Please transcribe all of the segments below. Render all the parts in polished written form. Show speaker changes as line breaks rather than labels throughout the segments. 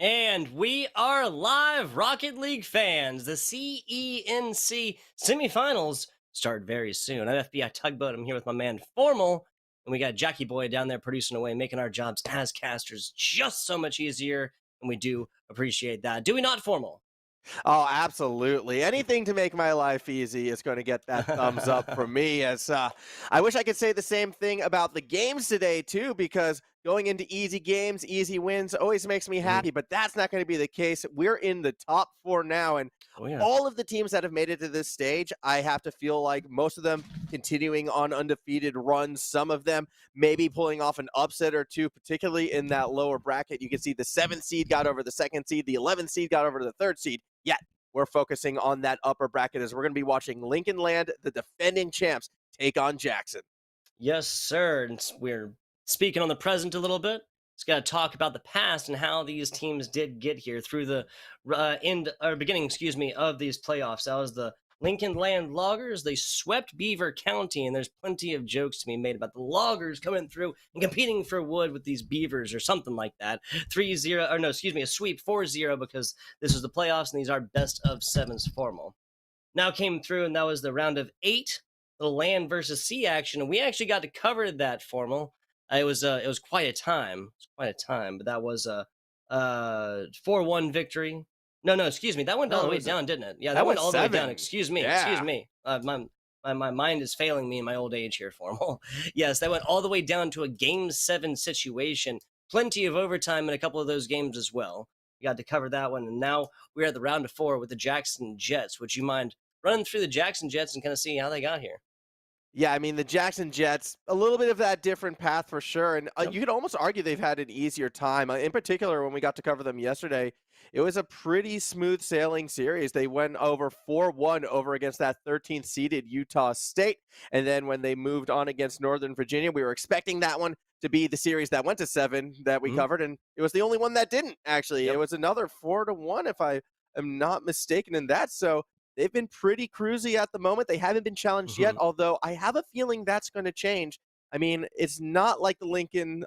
And we are live, Rocket League fans. The CENC semifinals start very soon. I'm FBI Tugboat. I'm here with my man Formal, and we got Jackie Boy down there producing away, making our jobs as casters just so much easier. And we do appreciate that. Do we not, Formal?
Oh, absolutely. Anything to make my life easy is going to get that thumbs up from me. As I wish I could say the same thing about the games today too, because going into easy games, easy wins always makes me
Mhm.
happy. But that's not going to be the case. We're in the top four now, and
Oh yeah.
all of the teams that have made it to this stage, I have to feel like most of them continuing on undefeated runs. Some of them maybe pulling off an upset or two, particularly in that lower bracket. You can see the 7th seed got over the 2nd seed, the 11th seed got over to the 3rd seed. Yet we're focusing on that upper bracket as we're going to be watching Lincoln Land, the defending champs, take on Jackson.
Yes, sir. And we're speaking on the present a little bit. Just got to talk about the past and how these teams did get here through the end or beginning, excuse me, of these playoffs. That was the Lincoln Land Loggers. They swept Beaver County, and there's plenty of jokes to be made about the Loggers coming through and competing for wood with these Beavers or something like that. 3-0, or no, excuse me, a sweep 4-0 because this is the playoffs and these are best of sevens formal. Now came through, and that was the round of 8, the land versus sea action, and we actually got to cover that formal. It was quite a time. It was quite a time, but that was a 4-1 victory. No, no, excuse me. That went all
No,
the
it
way
was
down, didn't it? Yeah, that
that
went
was
all the way down.
7.
Excuse me. Excuse
Yeah.
me. My mind is failing me in my old age here, formal. Yes, that went all the way down to a game 7 situation. Plenty of overtime in a couple of those games as well. We got to cover that one, and now we're at the round of 4 with the Jackson Jets. Would you mind running through the Jackson Jets and kind of see how they got here?
Yeah, I mean, the Jackson Jets, a little bit of that different path for sure. And
Yep.
you could almost argue they've had an easier time. In particular, when we got to cover them yesterday, it was a pretty smooth sailing series. They went over 4-1 over against that 13th seeded Utah State. And then when they moved on against Northern Virginia, we were expecting that one to be the series that went to 7 that we
Mhm.
covered. And it was the only one that didn't, actually. It
Yep.
was another 4-1, if I am not mistaken in that. So they've been pretty cruisy at the moment. They haven't been challenged yet,
Mhm.
although I have a feeling that's going to change. I mean, it's not like the Lincoln,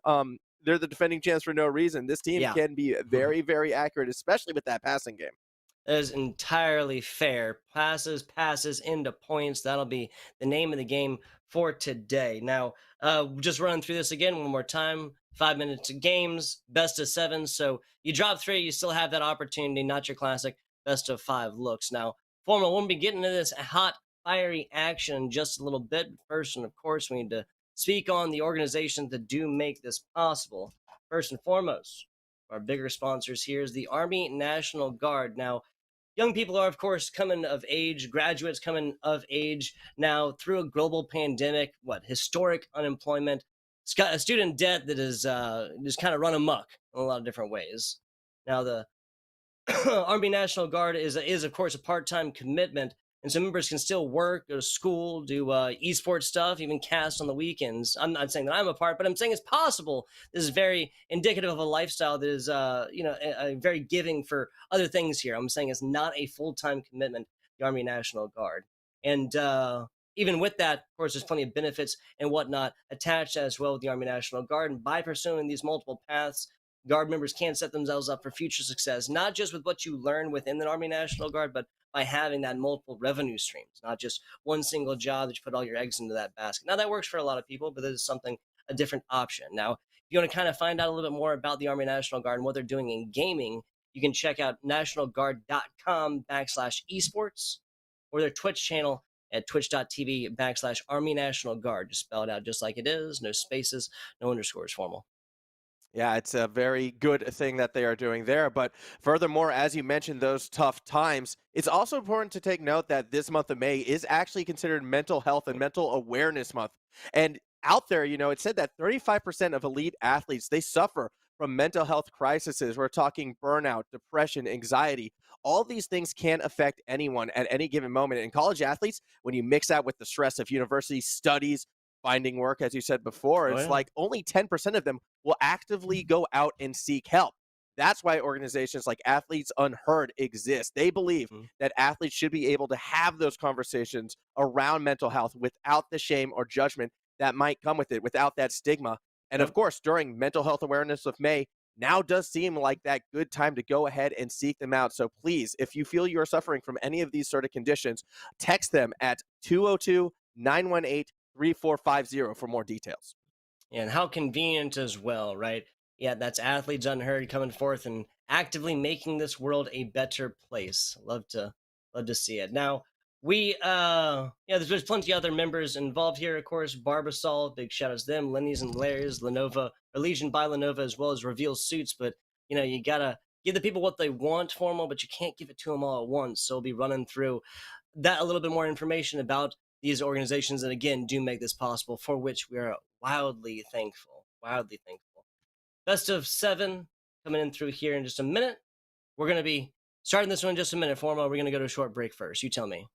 they're the defending champs for no reason. This team
Yeah.
can be very, very accurate, especially with that passing game.
That is entirely fair. Passes into points. That'll be the name of the game for today. Now, just running through this again one more time. 5 minutes of games, best of 7. So you drop 3, you still have that opportunity. Not your classic best of 5 looks. Now, Formal, we'll be getting into this hot, fiery action in just a little bit. First, and of course, we need to speak on the organizations that do make this possible. First and foremost, our bigger sponsors here is the Army National Guard. Now, young people are, of course, coming of age, graduates coming of age now through a global pandemic, historic unemployment, student debt that is just kind of run amok in a lot of different ways. Now, the Army National Guard is of course a part-time commitment, and so members can still work, go to school, do esports stuff, even cast on the weekends. I'm not saying that I'm a part, but I'm saying it's possible. This is very indicative of a lifestyle that is, very giving for other things here. I'm saying it's not a full-time commitment. The Army National Guard, and even with that, of course, there's plenty of benefits and whatnot attached as well with the Army National Guard. And by pursuing these multiple paths, Guard members can set themselves up for future success, not just with what you learn within the Army National Guard, but by having that multiple revenue streams, not just one single job that you put all your eggs into that basket. Now, that works for a lot of people, but this is something, a different option. Now, if you want to kind of find out a little bit more about the Army National Guard and what they're doing in gaming, you can check out nationalguard.com/esports or their Twitch channel at twitch.tv/Army National Guard. Just spell it out just like it is, no spaces, no underscores, formal.
Yeah, it's a very good thing that they are doing there. But furthermore, as you mentioned, those tough times, it's also important to take note that this month of May is actually considered Mental Health and Mental Awareness Month. And out there, it said that 35% of elite athletes, they suffer from mental health crises. We're talking burnout, depression, anxiety. All these things can affect anyone at any given moment. And college athletes, when you mix that with the stress of university studies, finding work, as you said before,
Oh,
it's
yeah.
like only 10% of them will actively go out and seek help. That's why organizations like Athletes Unheard exist. They believe
Mhm.
that athletes should be able to have those conversations around mental health without the shame or judgment that might come with it, without that stigma. And of
Yep.
course, during Mental Health Awareness of May, now does seem like that good time to go ahead and seek them out. So please, if you feel you are suffering from any of these sort of conditions, text them at 202-918-3450 for more details.
And how convenient as well, right? Yeah, that's Athletes Unheard coming forth and actively making this world a better place. Love to see it. Now, yeah, there's plenty of other members involved here, of course. Barbasol, big shout outs to them, Lenny's and Larry's, Lenovo, or Legion by Lenovo, as well as Reveal Suits. But you gotta give the people what they want, formal, but you can't give it to them all at once. So we'll be running through that a little bit more information about these organizations that again do make this possible, for which we are wildly thankful. Wildly thankful. Best of 7 coming in through here in just a minute. We're gonna be starting this one in just a minute. Formal, we're gonna go to a short break first. You tell me.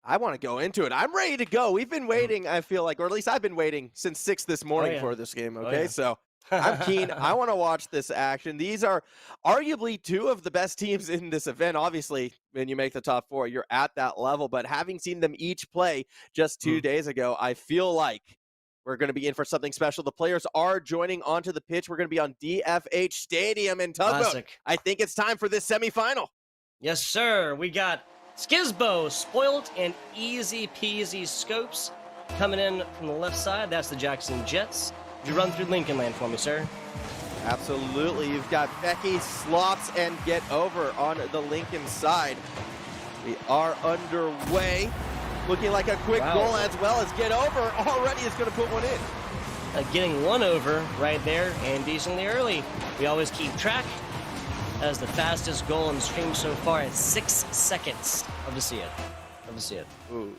I want to go into it. I'm ready to go. We've been
Mhm.
waiting, I feel like, or at least I've been waiting since 6 this
Oh
morning
yeah.
for this game,
Oh
okay? So I'm keen. I
yeah.
want to watch this action. These are arguably two of the best teams in this event. Obviously, when you make the top 4, you're at that level. But having seen them each play just 2
Mhm.
days ago, I feel like we're going to be in for something special. The players are joining onto the pitch. We're going to be on DFH Stadium in Tugboat.
Classic.
I think it's time for this semifinal.
Yes, sir. We got Skizbo, Spoiled, and Easy Peasy Scopes coming in from the left side. That's the Jackson Jets. Would you run through Lincoln Land for me, sir?
Absolutely. You've got Becky, Slots, and Get Over on the Lincoln side. We are underway. Looking like a quick
Wow.
goal as well as Get Over already is going to put one in.
Getting one over right there and decently early. We always keep track. As the fastest goal in the stream so far at 6 seconds. Love to see it. Love to see it.
Ooh.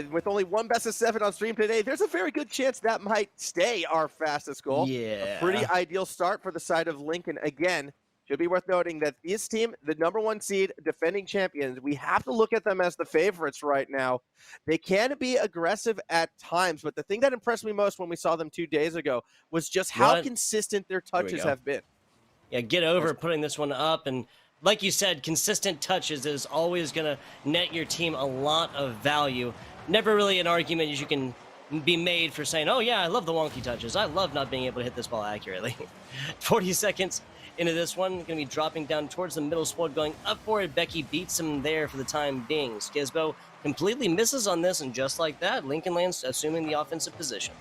With only one best of 7 on stream today, there's a very good chance that might stay our fastest goal.
Yeah.
A pretty ideal start for the side of Lincoln. Again, should be worth noting that this team, the #1 seed, defending champions, we have to look at them as the favorites right now. They can be aggressive at times, but the thing that impressed me most when we saw them 2 days ago was just how
What?
consistent their
Here we
touches
go.
have been.
Yeah, Get Over putting this one up. And like you said, consistent touches is always going to net your team a lot of value. Never really an argument as you can be made for saying, oh, yeah, I love the wonky touches. I love not being able to hit this ball accurately. 40 seconds into this one, going to be dropping down towards the middle spot, going up for it. Becky beats him there for the time being. Skizbo completely misses on this, and just like that, Lincoln lands assuming the offensive position.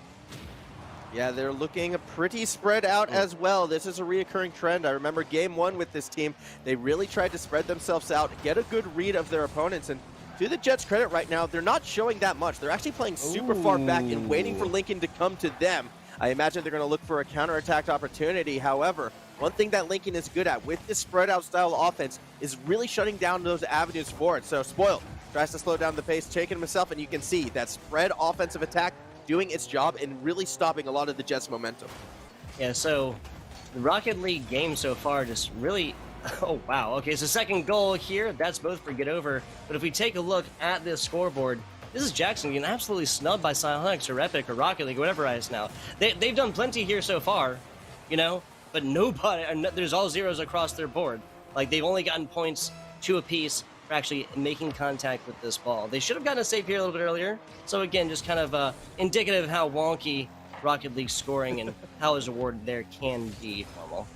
Yeah, they're looking pretty spread out as well. This is a reoccurring trend. I remember game 1 with this team. They really tried to spread themselves out, get a good read of their opponents. And to the Jets' credit right now, they're not showing that much. They're actually playing super far back and waiting for Lincoln to come to them. I imagine they're going to look for a counterattack opportunity. However, one thing that Lincoln is good at with this spread out style offense is really shutting down those avenues forward. So Spoiled tries to slow down the pace, taking himself, and you can see that spread offensive attack doing its job and really stopping a lot of the Jets' momentum.
Yeah, so the Rocket League game so far just really... Oh, wow. Okay, so second goal here. That's both for Get Over. But if we take a look at this scoreboard, this is Jackson getting absolutely snubbed by Silonix or Epic or Rocket League or whatever it is now. They've done plenty here so far, but nobody... There's all zeros across their board. Like, they've only gotten points 2 apiece for actually making contact with this ball. They should have gotten a save here a little bit earlier. So again, just kind of indicative of how wonky Rocket League scoring and how his award there can be, Formal.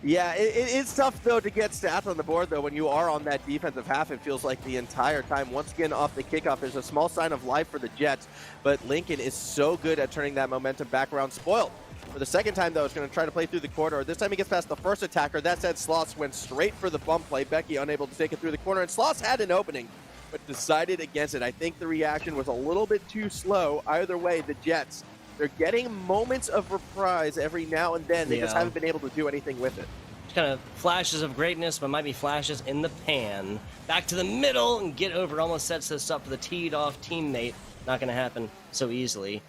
Yeah, it's tough, though, to get stats on the board, though. When you are on that defensive half, it feels like the entire time. Once again, off the kickoff, there's a small sign of life for the Jets, but Lincoln is so good at turning that momentum back around. Spoiled. For the second time, though, it's going to try to play through the corridor. This time he gets past the first attacker. That said, Sloss went straight for the bump play. Becky unable to take it through the corner, and Sloss had an opening, but decided against it. I think the reaction was a little bit too slow. Either way, the Jets, they're getting moments of reprise every now and then. They just haven't been able to do anything with it.
Kind of flashes of greatness, but might be flashes in the pan. Back to the middle, and Get Over almost sets this up for the teed off teammate. Not going to happen so easily.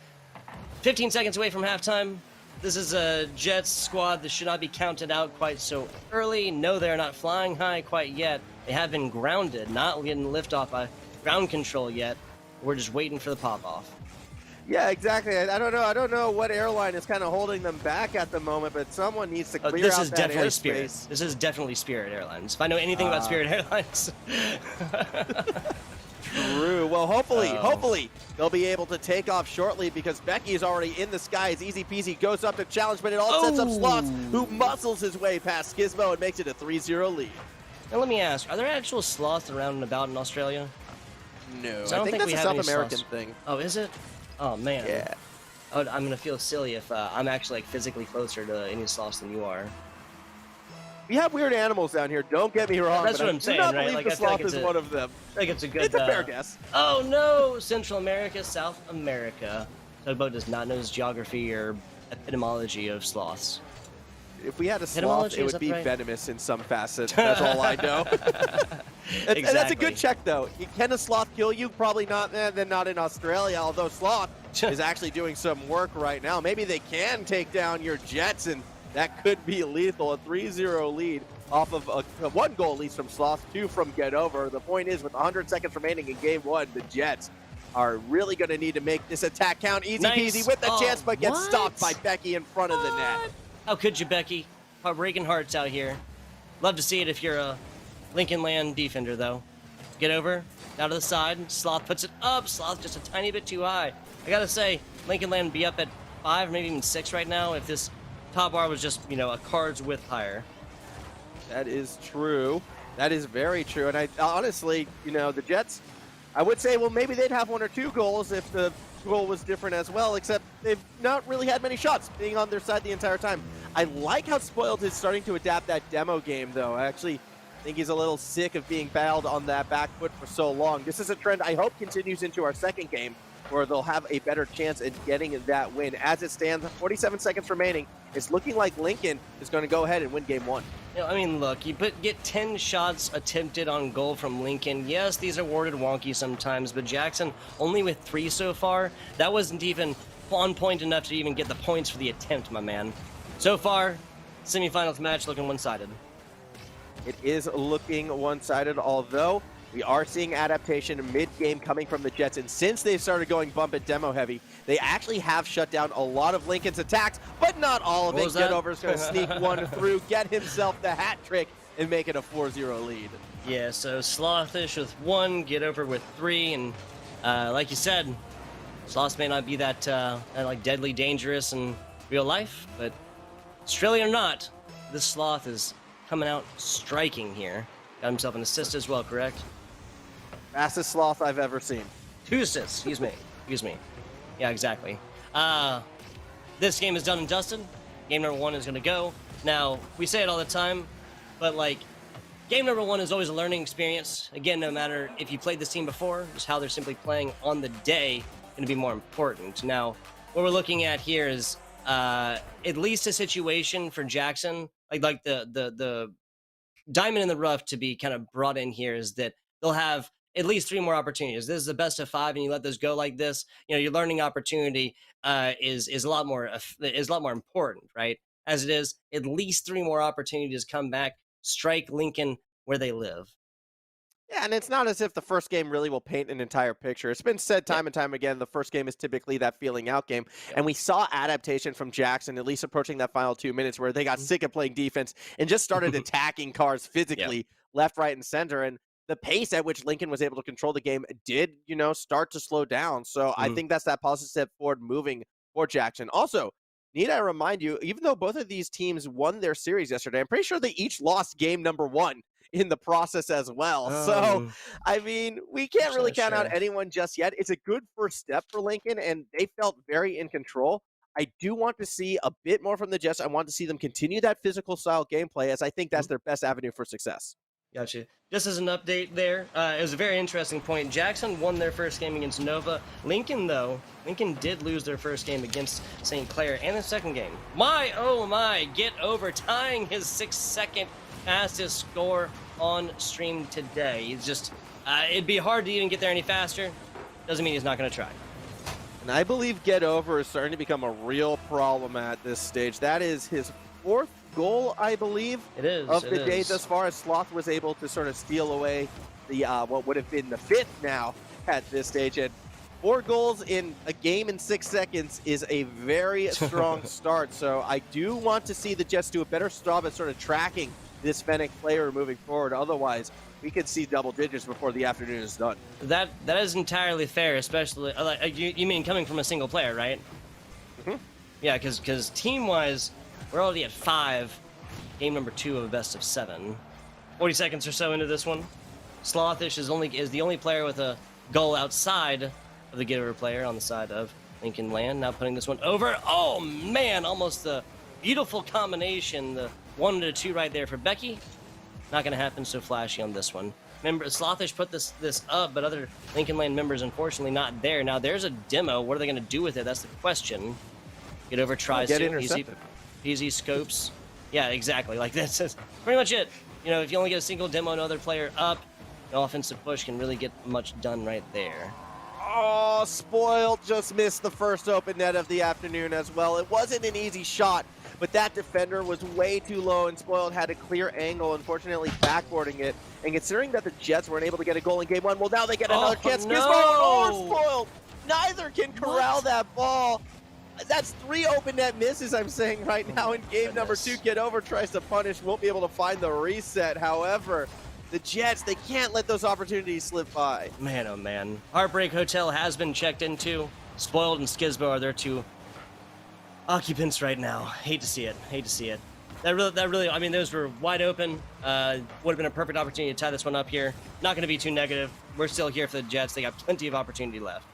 15 seconds away from halftime. This is a Jets squad that should not be counted out quite so early. No, they're not flying high quite yet. They have been grounded, not getting liftoff by ground control yet. We're just waiting for the pop-off.
Yeah, exactly. I don't know what airline is kind of holding them back at the moment, but someone needs to clear
this
out
is
that
definitely
airspace.
Spirit. This is definitely Spirit Airlines. If I know anything about Spirit Airlines.
True. well, hopefully,
Oh.
hopefully they'll be able to take off shortly because Becky is already in the sky. It's easy peasy, goes up to challenge, but it all sets up Sloth, who muscles his way past Gizmo and makes it a 3-0 lead.
Now let me ask, are there actual sloths around and about in Australia?
No,
I
I
don't
think that's
we
a
have
South
any
American
sloths.
thing.
Oh, is it? Oh, man.
Yeah.
I'm gonna feel silly if I'm actually like physically closer to any sloths than you are.
We have weird animals down here, don't get me wrong,
That's
but
what I'm
I do
saying,
not
right?
believe
Like,
the
I feel like
sloth
it's
is
a-
one of them.
I think it's a good.
It's a fair guess.
Oh no, Central America, South America. Tugboat does not know his geography or etymology of sloths.
If we had a sloth,
Etymology,
it
is
would
that
be
right?
venomous in some facet. That's all I know. And that's a good check, though. Can a sloth kill you? Probably not. Then not in Australia, although sloth is actually doing some work right now. Maybe they can take down your Jets, and that could be lethal. A 3-0 lead off of a 1-goal at least from Sloth, 2 from Get Over. The point is, with 100 seconds remaining in Game 1, the Jets are really going to need to make this attack count. Easy peasy with the chance, but gets stopped by Becky in front of the net.
How could you, Becky? Breaking hearts out here. Love to see it if you're a Lincoln Land defender, though. Get over, down to the side. Sloth puts it up. Sloth just a tiny bit too high. I gotta say, Lincoln Land be up at 5, maybe even 6 right now if this top bar was just, a card's width higher.
That is true. That is very true. And I honestly, the Jets, I would say, well, maybe they'd have 1 or 2 goals if the goal was different as well, except they've not really had many shots being on their side the entire time. I like how Spoiled is starting to adapt that demo game, though. I actually think he's a little sick of being battled on that back foot for so long. This is a trend I hope continues into our second game, where they'll have a better chance at getting that win. As it stands, 47 seconds remaining. It's looking like Lincoln is going to go ahead and win Game 1.
Look, you get 10 shots attempted on goal from Lincoln. Yes, these are worded wonky sometimes, but Jackson only with 3 so far. That wasn't even on point enough to even get the points for the attempt, my man. So far, semifinals match looking one-sided.
It is looking one-sided, although we are seeing adaptation mid-game coming from the Jets, and since they've started going bump and demo heavy, they actually have shut down a lot of Lincoln's attacks, but not all of it. Get Over's going to sneak one through, get himself the hat trick, and make it a 4-0 lead.
Yeah, so Slothish with 1, Get Over with 3, and like you said, Sloths may not be that deadly dangerous in real life, but Australia or not, this Sloth is coming out striking here. Got himself an assist as well, correct?
Fastest Sloth I've ever seen.
2 assists, excuse me. Yeah, exactly. This game is done and dusted. Game number 1 is going to go. Now, we say it all the time, but game number 1 is always a learning experience. Again, no matter if you played this team before, just how they're simply playing on the day going to be more important. Now, what we're looking at here is at least a situation for Jackson, like the diamond in the rough to be kind of brought in here is that they'll have at least 3 more opportunities. This is the best of 5, and you let those go like this. Your learning opportunity is a lot more important, right? As it is, at least 3 more opportunities come back, strike Lincoln where they live.
Yeah, and it's not as if the first game really will paint an entire picture. It's been said time and time again, the first game is typically that feeling out game. And we saw adaptation from Jackson, at least approaching that final 2 minutes, where they got sick of playing defense and just started attacking cars physically, left, right, and center. And the pace at which Lincoln was able to control the game did, start to slow down. So I think that's that positive step forward moving for Jackson. Also, need I remind you, even though both of these teams won their series yesterday, I'm pretty sure they each lost game number 1 in the process as well. So, I mean, we can't really count out anyone just yet. It's a good first step for Lincoln, and they felt very in control. I do want to see a bit more from the Jets. I want to see them continue that physical style gameplay, as I think that's their best avenue for success.
Gotcha. Just as an update there, it was a very interesting point. Jackson won their first game against Nova. Lincoln did lose their first game against St. Clair and the second game. Oh my, Get Over tying his 6-second fastest score on stream today. It's just, it'd be hard to even get there any faster. Doesn't mean he's not going to try.
And I believe Get Over is starting to become a real problem at this stage. That is his 4th goal, I believe, of the day thus far, as Sloth was able to sort of steal away the what would have been the 5th now at this stage. And 4 goals in a game in 6 seconds is a very strong start. So I do want to see the Jets do a better job at sort of tracking this Fennec player moving forward. Otherwise, we could see double digits before the afternoon is done.
That is entirely fair, especially you mean coming from a single player, right?
Mhm.
Yeah, because team-wise, we're already at 5. Game number 2 of a best of 7. 40 seconds or so into this one. Slothish is the only player with a goal outside of the get-over player on the side of Lincoln Land. Now putting this one over. Oh man, almost the beautiful combination. The 1-2 right there for Becky. Not going to happen so flashy on this one. Remember, Slothish put this up, but other Lincoln Land members unfortunately not there. Now there's a demo. What are they going to do with it? That's the question. Get over tries
Get
to
intercepted.
easy scopes. Yeah, exactly. Like that's pretty much it. You know, if you only get a single demo, another player up, the offensive push can really get much done right there.
Oh, Spoiled just missed the first open net of the afternoon as well. It wasn't an easy shot, but that defender was way too low, and Spoiled had a clear angle, unfortunately backboarding it. And considering that the Jets weren't able to get a goal in game 1, well, now they get another chance.
No!
Gizmo or Spoiled! Neither can corral that ball. That's 3 open net misses, I'm saying right now in game number 2. Get Over tries to punish, won't be able to find the reset. However, the Jets, they can't let those opportunities slip by.
Man, oh man. Heartbreak Hotel has been checked into. Spoiled and Skizbo are their 2 occupants right now. Hate to see it. Hate to see it. That really, I mean, those were wide open. Would have been a perfect opportunity to tie this one up here. Not going to be too negative. We're still here for the Jets. They got plenty of opportunity left.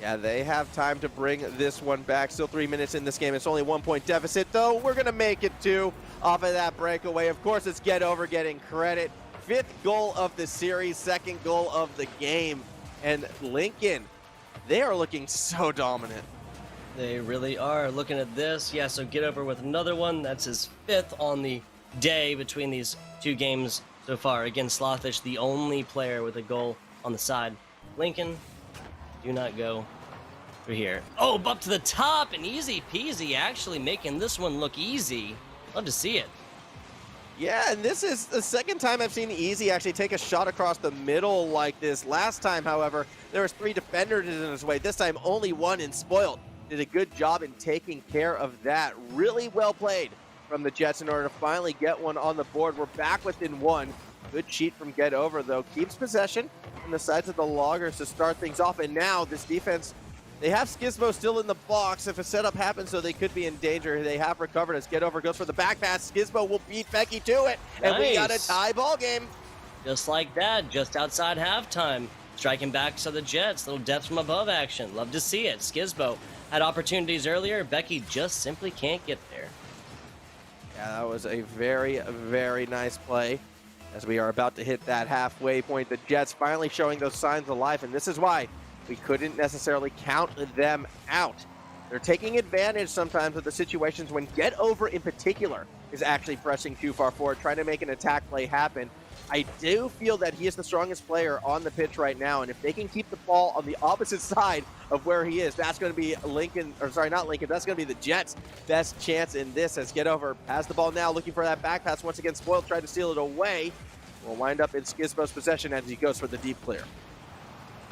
Yeah, they have time to bring this one back. Still 3 minutes in this game. It's only 1-point deficit, though. We're going to make it 2 off of that breakaway. Of course, it's Get Over getting credit. 5th goal of the series, 2nd goal of the game. And Lincoln, they are looking so dominant.
They really are. Looking at this, yeah, so Get Over with another one. That's his 5th on the day between these 2 games so far. Again, Slothish, the only player with a goal on the side. Lincoln, do not go through here. Oh, up to the top and easy peasy, actually making this one look easy. Love to see it.
Yeah, and this is the 2nd time I've seen Easy actually take a shot across the middle like this. Last time, however, there was 3 defenders in his way. This time, only 1, and Spoiled did a good job in taking care of that. Really well played from the Jets in order to finally get one on the board. We're back within 1. Good cheat from Get Over, though. Keeps possession on the sides of the Loggers to start things off. And now this defense, they have Skizmo still in the box. If a setup happens, so they could be in danger. They have recovered as Get Over goes for the back pass. Skizmo will beat Becky to it. And we got a tie ball game.
Just like that, just outside halftime. Striking back to the Jets. Little depth from above action. Love to see it. Skizmo had opportunities earlier. Becky just simply can't get there.
Yeah, that was a very, very nice play. As we are about to hit that halfway point, the Jets finally showing those signs of life, and this is why we couldn't necessarily count them out. They're taking advantage sometimes of the situations when Get Over in particular is actually pressing too far forward, trying to make an attack play happen. I do feel that he is the strongest player on the pitch right now, and if they can keep the ball on the opposite side of where he is, that's going to be Lincoln, or sorry, not Lincoln, that's going to be the Jets' best chance in this as Get Over has the ball now, looking for that back pass. Once again, Spoiled tried to steal it away. Will wind up in Skizmo's possession as he goes for the deep clear.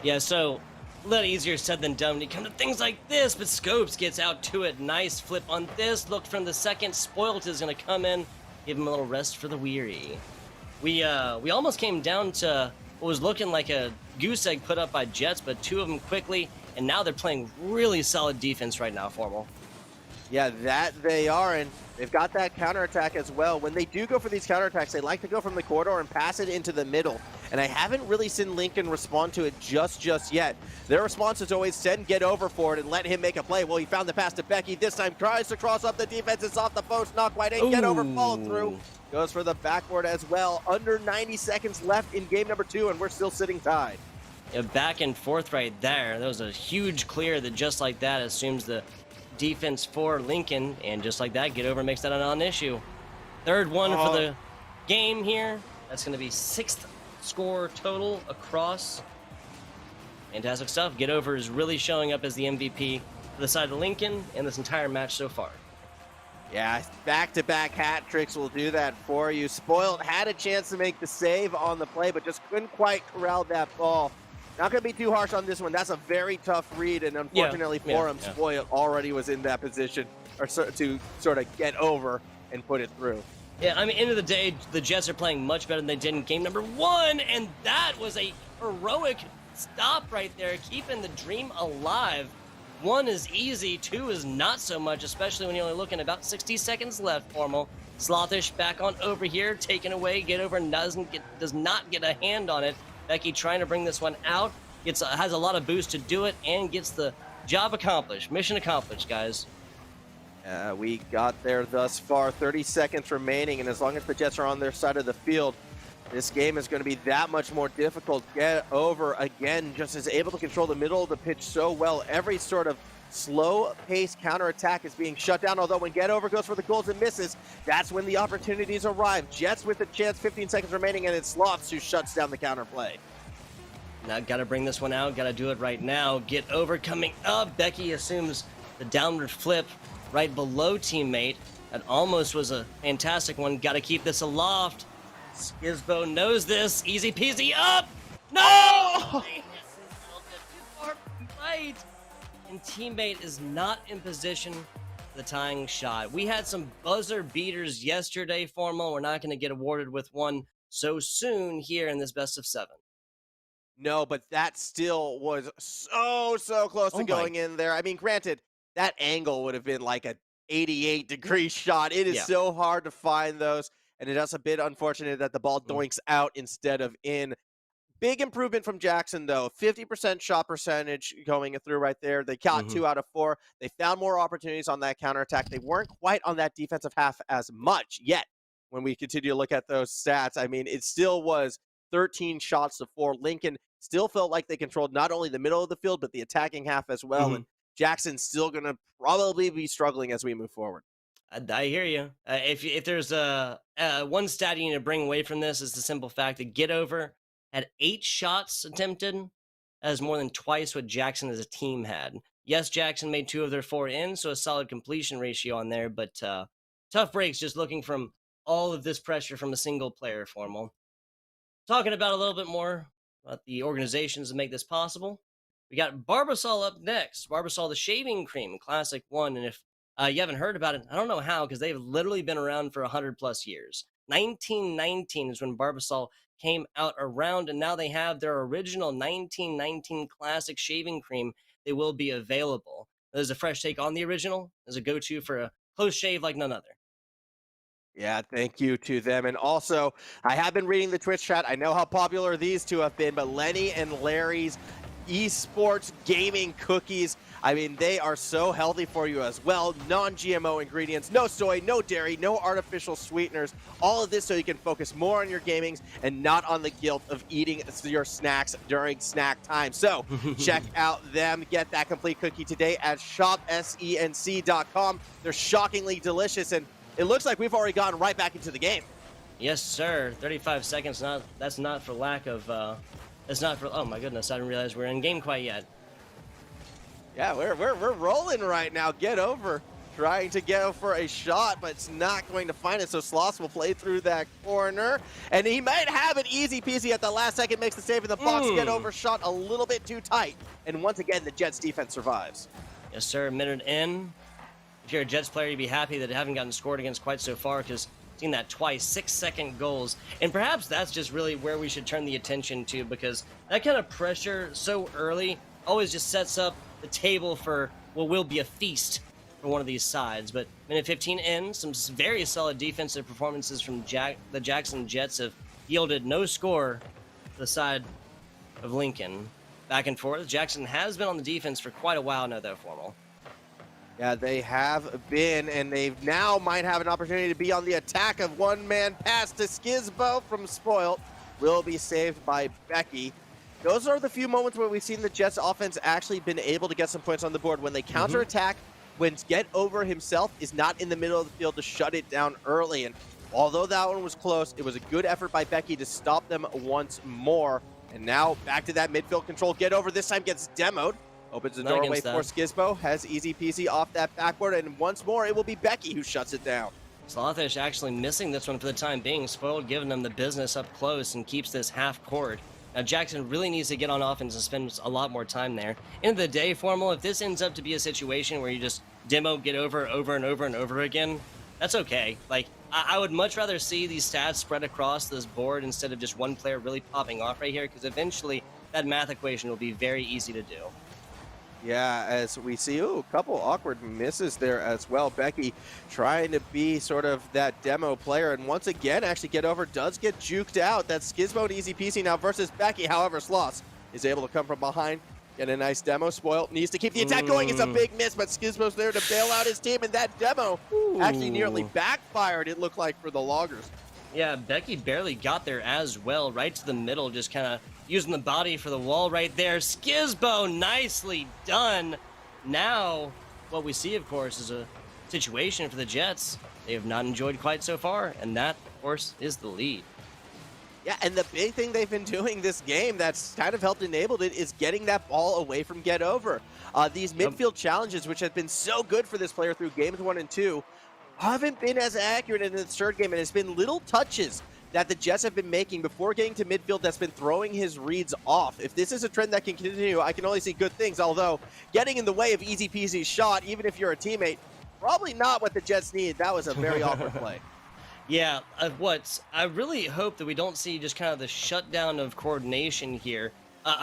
Yeah, so a little easier said than done when you come to things like this, but Scopes gets out to it. Nice flip on this. Look from the second. Spoiled is going to come in, give him a little rest for the weary. We almost came down to what was looking like a goose egg put up by Jets, but 2 of them quickly, and now they're playing really solid defense right now, Formal.
Yeah, that they are, and they've got that counterattack as well. When they do go for these counterattacks, they like to go from the corridor and pass it into the middle. And I haven't really seen Lincoln respond to it just yet. Their response is always send Get Over for it and let him make a play. Well, he found the pass to Becky. This time tries to cross up the defense. It's off the post, not quite in. Get Over followed through. Goes for the backboard as well. Under 90 seconds left in game number 2, and we're still sitting tied.
Yeah, back and forth right there. That was a huge clear that just like that assumes the defense for Lincoln, and just like that, Get Over makes that a non-issue. 3rd one for the game here. That's going to be 6th score total across. Fantastic stuff. Get Over is really showing up as the MVP for the side of Lincoln in this entire match so far.
Yeah, back-to-back hat tricks will do that for you. Spoiled had a chance to make the save on the play, but just couldn't quite corral that ball. Not going to be too harsh on this one. That's a very tough read, and unfortunately for him, Spoiled already was in that position or to sort of get over and put it through.
Yeah, I mean, end of the day, the Jets are playing much better than they did in game number 1, and that was a heroic stop right there, keeping the dream alive. 1 is easy, 2 is not so much, especially when you're only looking about 60 seconds left. Formal Slothish back on over here, taken away, get over, does not get a hand on it. Becky trying to bring this one out, has a lot of boost to do it, and gets the job accomplished. Mission accomplished, guys.
We got there thus far, 30 seconds remaining, and as long as the Jets are on their side of the field, this game is going to be that much more difficult. Get over again, just is able to control the middle of the pitch so well. Every sort of slow-paced counterattack is being shut down, although when Get Over goes for the goals and misses, that's when the opportunities arrive. Jets with the chance, 15 seconds remaining, and it's Sloths who shuts down the counterplay.
Now got to bring this one out, got to do it right now. Get Over coming up. Becky assumes the downward flip right below teammate. That almost was a fantastic one. Got to keep this aloft. Skizbo knows this. Easy peasy up. No!
Oh!
Right. And teammate is not in position for the tying shot. We had some buzzer beaters yesterday, Formal. We're not going to get awarded with one so soon here in this best of 7.
No, but that still was so close to going in there. I mean, granted, that angle would have been like a 88-degree shot. It is so hard to find those, and it is a bit unfortunate that the ball doinks out instead of in. Big improvement from Jackson, though. 50% shot percentage going through right there. They got 2 out of 4. They found more opportunities on that counterattack. They weren't quite on that defensive half as much yet. When we continue to look at those stats, I mean, it still was 13 shots to 4. Lincoln still felt like they controlled not only the middle of the field, but the attacking half as well. And Jackson's still going to probably be struggling as we move forward.
I hear you. If there's one stat you need to bring away from this, is the simple fact that Get Over had 8 shots attempted. That is more than twice what Jackson as a team had. Yes, Jackson made 2 of their 4 in, so a solid completion ratio on there, but tough breaks just looking from all of this pressure from a single player. Formal. Talking about a little bit more about the organizations that make this possible. We got Barbasol up next. Barbasol, the shaving cream, Classic 1. And if you haven't heard about it, I don't know how, because they've literally been around for 100+ years. 1919 is when Barbasol came out around, and now they have their original 1919 Classic shaving cream. They will be available. There's a fresh take on the original. There's a go-to for a close shave like none other.
Yeah, thank you to them. And also, I have been reading the Twitch chat. I know how popular these two have been, but Lenny and Larry's esports gaming cookies, I mean, they are so healthy for you as well. Non-GMO ingredients, no soy, no dairy, no artificial sweeteners. All of this so you can focus more on your gamings and not on the guilt of eating your snacks during snack time. So check out them. Get that complete cookie today at shopsenc.com. They're shockingly delicious, and it looks like we've already gotten right back into the game.
Yes, sir. 35 seconds. That's not for lack of. That's not for. Oh my goodness! I didn't realize we're in game quite yet.
Yeah, we're rolling right now. Get Over, trying to go for a shot, but it's not going to find it. So Sloss will play through that corner, and he might have it easy peasy at the last second. Makes the save in the box. Get Over shot a little bit too tight, and once again the Jets defense survives.
Yes, sir. A minute in. If you're a Jets player, you'd be happy that it haven't gotten scored against quite so far, because seen that twice, 6-second goals. And perhaps that's just really where we should turn the attention to, because that kind of pressure so early always just sets up the table for what will be a feast for one of these sides. But minute 15 in, some very solid defensive performances from the Jackson Jets have yielded no score to the side of Lincoln. Back and forth. Jackson has been on the defense for quite a while now, though, Formal.
Yeah, they have been, and they now might have an opportunity to be on the attack. Of one-man pass to Skizbo from Spoilt. Will be saved by Becky. Those are the few moments where we've seen the Jets offense actually been able to get some points on the board. When they counterattack, when Get Over himself is not in the middle of the field to shut it down early. And although that one was close, it was a good effort by Becky to stop them once more. And now back to that midfield control. Get Over this time gets demoed. Opens the doorway for Skizbo, has easy peasy off that backboard, and once more it will be Becky who shuts it down.
Slothish actually missing this one for the time being. Spoiled giving them the business up close and keeps this half court. Now Jackson really needs to get on offense and spend a lot more time there. End of the day, Formal, if this ends up to be a situation where you just demo Get Over and over and over again, That's okay. Like, I would much rather see these stats spread across this board instead of just one player really popping off right here, because eventually that math equation will be very easy to do.
Yeah, as we see, ooh, a couple awkward misses there as well. Becky trying to be sort of that demo player, and once again, actually get over, does get juked out. That's Skizmo to easy peasy now versus Becky. However, Sloss is able to come from behind, get a nice demo. Spoil needs to keep the attack going. It's a big miss, but Skizmo's there to bail out his team, and that demo actually nearly
Ooh.
backfired, it looked like, for the Loggers.
Yeah, Becky barely got there as well, right to the middle, just kind of using the body for the wall right there. Skizbo, nicely done. Now, what we see, of course, is a situation for the Jets they have not enjoyed quite so far, and that, of course, is the lead.
Yeah, and the big thing they've been doing this game that's kind of helped enabled it is getting that ball away from Get Over. These midfield challenges, which have been so good for this player through games 1 and 2, haven't been as accurate in the third game, and it's been little touches that the Jets have been making before getting to midfield that's been throwing his reads off. If this is a trend that can continue, I can only see good things, although getting in the way of easy peasy shot, even if you're a teammate, probably not what the Jets need. That was a very awkward play.
Yeah, I really hope that we don't see just kind of the shutdown of coordination here.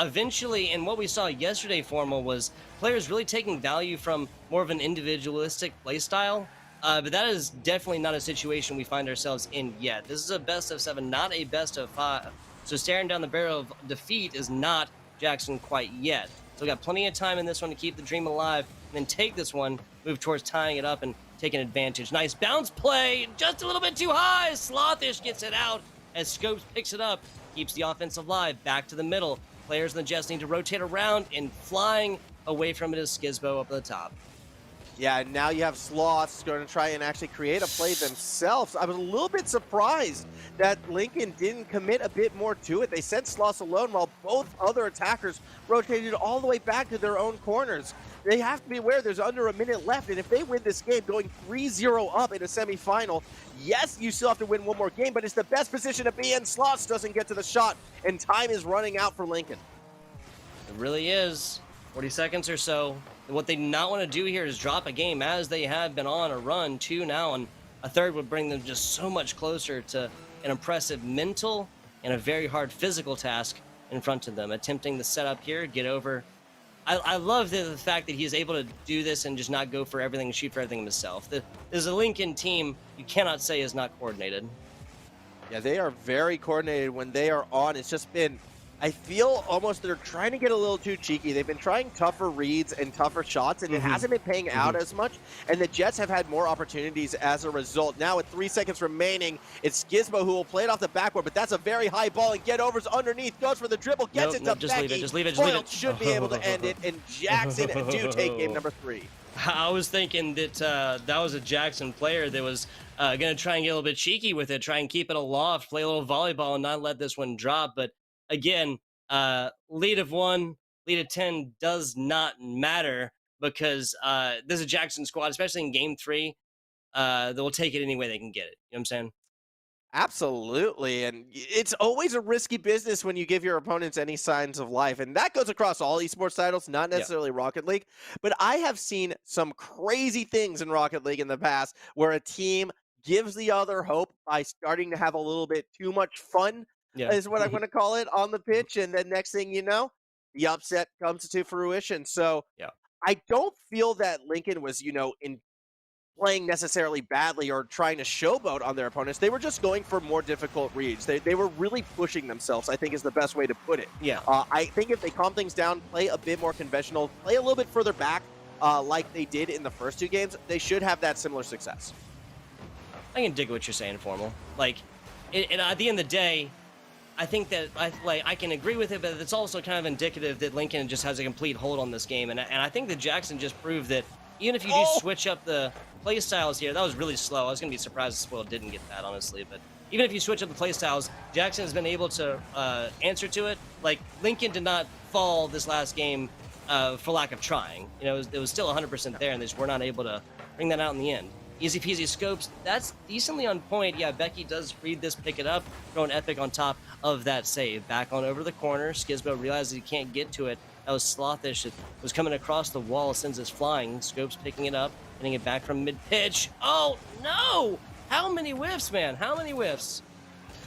Eventually, and what we saw yesterday, Formal, was players really taking value from more of an individualistic play style. But that is definitely not a situation we find ourselves in yet. This is a best of 7, not a best of 5. So staring down the barrel of defeat is not Jackson quite yet. So we got plenty of time in this one to keep the dream alive, and then take this one, move towards tying it up, and taking advantage. Nice bounce play, just a little bit too high. Slothish gets it out as Scopes picks it up, keeps the offense alive. Back to the middle. Players in the Jets need to rotate around, and flying away from it is Skizbo up at the top.
Yeah, now you have Sloths going to try and actually create a play themselves. I was a little bit surprised that Lincoln didn't commit a bit more to it. They sent Sloths alone while both other attackers rotated all the way back to their own corners. They have to be aware there's under a minute left, and if they win this game going 3-0 up in a semifinal, yes, you still have to win one more game, but it's the best position to be in. Sloths doesn't get to the shot, and time is running out for Lincoln.
It really is. 40 seconds or so. What they do not want to do here is drop a game, as they have been on a run. 2 now, and a third would bring them just so much closer to an impressive mental and a very hard physical task in front of them. Attempting the setup here, get over. I love the fact that he's able to do this and just not go for everything and shoot for everything himself. There's a Lincoln team you cannot say is not coordinated.
Yeah, they are very coordinated when they are on. It's just been, I feel almost they're trying to get a little too cheeky. They've been trying tougher reads and tougher shots, and it hasn't been paying out as much. And the Jets have had more opportunities as a result. Now with 3 seconds remaining, it's Skizmo who will play it off the backboard, but that's a very high ball, and Get Over's underneath, goes for the dribble, gets it to
just
Becky.
leave it, just leave it, just leave it.
Should be able to end it, and Jackson do take game number 3.
I was thinking that that was a Jackson player that was going to try and get a little bit cheeky with it, try and keep it aloft, play a little volleyball, and not let this one drop. But again, lead of 1, lead of 10 does not matter, because this is a Jackson squad, especially in game 3. They will take it any way they can get it. You know what I'm saying?
Absolutely, and it's always a risky business when you give your opponents any signs of life, and that goes across all esports titles, not necessarily Rocket League, but I have seen some crazy things in Rocket League in the past where a team gives the other hope by starting to have a little bit too much fun,
Yeah.
is what I'm going to call it, on the pitch, and then next thing you know, the upset comes to fruition. So
Yeah.
I don't feel that Lincoln was, in playing necessarily badly or trying to showboat on their opponents. They were just going for more difficult reads. They were really pushing themselves, I think is the best way to put it.
Yeah.
I think if they calm things down, play a bit more conventional, play a little bit further back like they did in the first 2 games, they should have that similar success.
I can dig what you're saying, Formal. Like, and at the end of the day, I think that I can agree with it, but it's also kind of indicative that Lincoln just has a complete hold on this game. And I think that Jackson just proved that even if you do switch up the play styles here, that was really slow. I was going to be surprised if Spoil didn't get that, honestly. But even if you switch up the play styles, Jackson has been able to answer to it. Like, Lincoln did not fall this last game for lack of trying. It was still 100% there, and they just were not able to bring that out in the end. Easy peasy scopes. That's decently on point. Yeah, Becky does read this, pick it up, throw an epic on top of that save. Back on over the corner. Skizbo realizes he can't get to it. That was Slothish. It was coming across the wall, sends us flying. Scopes picking it up. Getting it back from mid-pitch. Oh, no! How many whiffs, man? How many whiffs?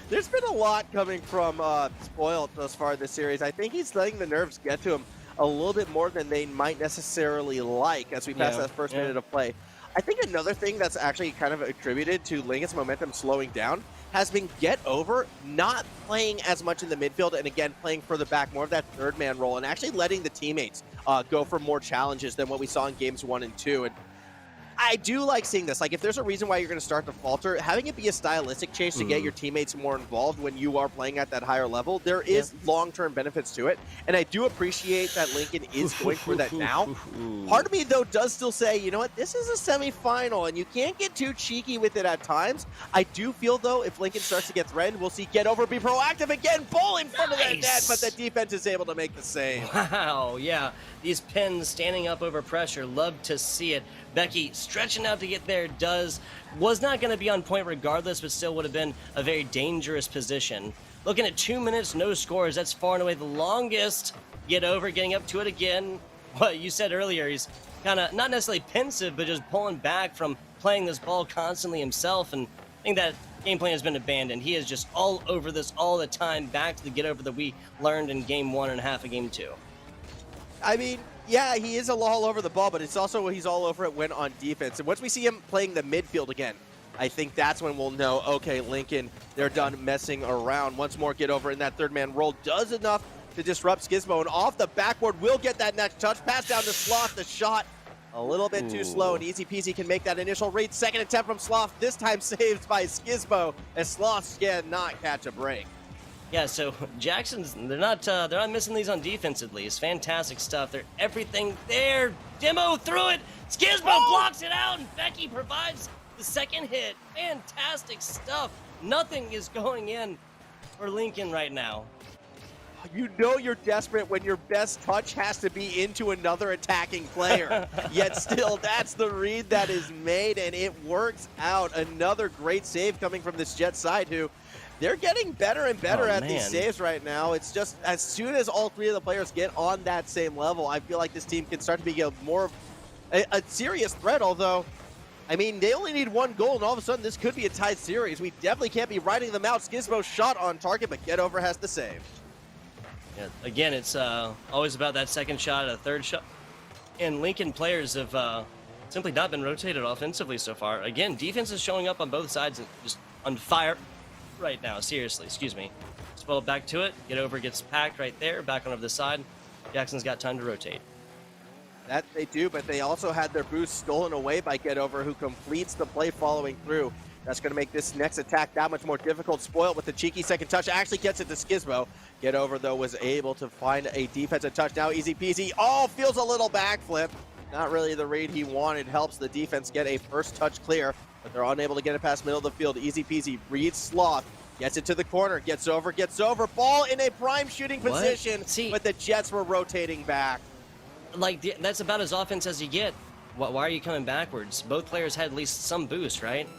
There's been a lot coming from Spoiled thus far this series. I think he's letting the nerves get to him a little bit more than they might necessarily like as we pass that first minute of play. I think another thing that's actually kind of attributed to Lincoln's momentum slowing down has been Get Over not playing as much in the midfield and again playing further back, more of that third man role, and actually letting the teammates go for more challenges than what we saw in games 1 and 2. And I do like seeing this. Like, if there's a reason why you're going to start to falter, having it be a stylistic change to get your teammates more involved when you are playing at that higher level, there is long-term benefits to it. And I do appreciate that Lincoln is going for that now. Part of me, though, does still say, you know what, this is a semifinal, and you can't get too cheeky with it at times. I do feel, though, if Lincoln starts to get threatened, we'll see Get Over be proactive again, ball in front of that net, but the defense is able to make the save.
Wow, yeah. These pins standing up over pressure, love to see it. Becky stretching out to get there was not going to be on point regardless, but still would have been a very dangerous position. Looking at 2 minutes, no scores. That's far and away the longest. Get Over, getting up to it again. What you said earlier, he's kind of not necessarily pensive, but just pulling back from playing this ball constantly himself. And I think that game plan has been abandoned. He is just all over this all the time, back to the Get Over that we learned in game 1 and a half of game 2.
I mean, yeah, he is all over the ball, but it's also he's all over it when on defense. And once we see him playing the midfield again, I think that's when we'll know, okay, Lincoln, they're done messing around. Once more, Get Over in that third man role does enough to disrupt Skizbo, and off the backboard will get that next touch. Pass down to Sloth, the shot a little bit too slow, and Easy Peasy can make that initial read. Second attempt from Sloth, this time saved by Skizbo, as Sloth cannot catch a break.
Yeah, so Jackson's, they're not missing these on defense at least. Fantastic stuff. They're everything there. Demo through it. Skizbo blocks it out, and Becky provides the second hit. Fantastic stuff. Nothing is going in for Lincoln right now.
You know you're desperate when your best touch has to be into another attacking player. Yet still, that's the read that is made, and it works out. Another great save coming from this Jet side, who they're getting better and better at these saves right now. It's just as soon as all three of the players get on that same level, I feel like this team can start to be more of a serious threat, although, I mean, they only need one goal, and all of a sudden this could be a tied series. We definitely can't be riding them out. Skizbo's shot on target, but Get Over has the save.
Yeah, again, it's always about that second shot, a third shot. And Lincoln players have simply not been rotated offensively so far. Again, defense is showing up on both sides and just on fire right now. Seriously, excuse me. Spoiled back to it. Get Over gets packed right there. Back on over the side. Jackson's got time to rotate.
That they do, but they also had their boost stolen away by Get Over, who completes the play following through. That's going to make this next attack that much more difficult. Spoiled with the cheeky second touch. Actually gets it to Skizbo. Get Over, though, was able to find a defensive touch. Now Easy Peasy. Oh, feels a little backflip. Not really the read he wanted. Helps the defense get a first touch clear, but they're unable to get it past middle of the field. Easy Peasy reads Sloth. Gets it to the corner. Gets over. Ball in a prime shooting position, but the Jets were rotating back.
Like, that's about as offense as you get. Why are you coming backwards? Both players had at least some boost, right?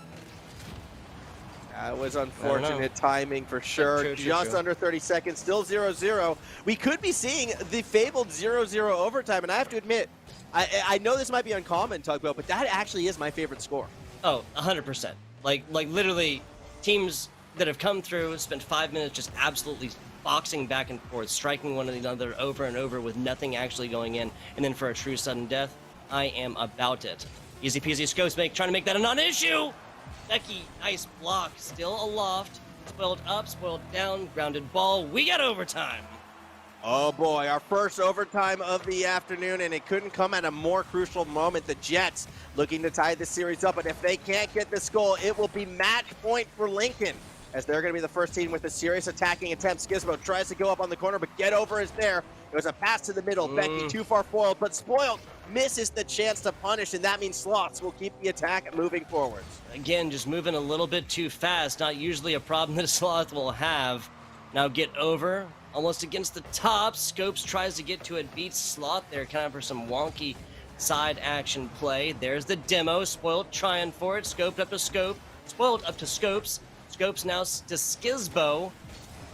That was unfortunate timing for sure.
True.
Under 30 seconds, still 0-0. We could be seeing the fabled 0-0 overtime, and I have to admit, I know this might be uncommon, Tugboat, but that actually is my favorite score.
Oh, 100%. Like literally, teams that have come through, spent 5 minutes just absolutely boxing back and forth, striking one another over and over with nothing actually going in, and then for a true sudden death, I am about it. Easy Peasy Scopes trying to make that a non-issue. Becky, nice block, still aloft. Spoiled up, spoiled down, grounded ball. We got overtime.
Oh boy, our first overtime of the afternoon, and it couldn't come at a more crucial moment. The Jets looking to tie the series up, but if they can't get this goal, it will be match point for Lincoln, as they're going to be the first team with a serious attacking attempt. Skizbo tries to go up on the corner, but Get Over is there. It was a pass to the middle. Becky too far foiled, but Spoiled misses the chance to punish, and that means Sloths will keep the attack moving forwards.
Again, just moving a little bit too fast. Not usually a problem that a Sloth will have. Now Get Over, almost against the top. Scopes tries to get to it, beats Sloth there, kind of for some wonky side action play. There's the demo. Spoiled trying for it. Scoped up to Scope. Spoiled up to Scopes. Scopes now to Skizbo.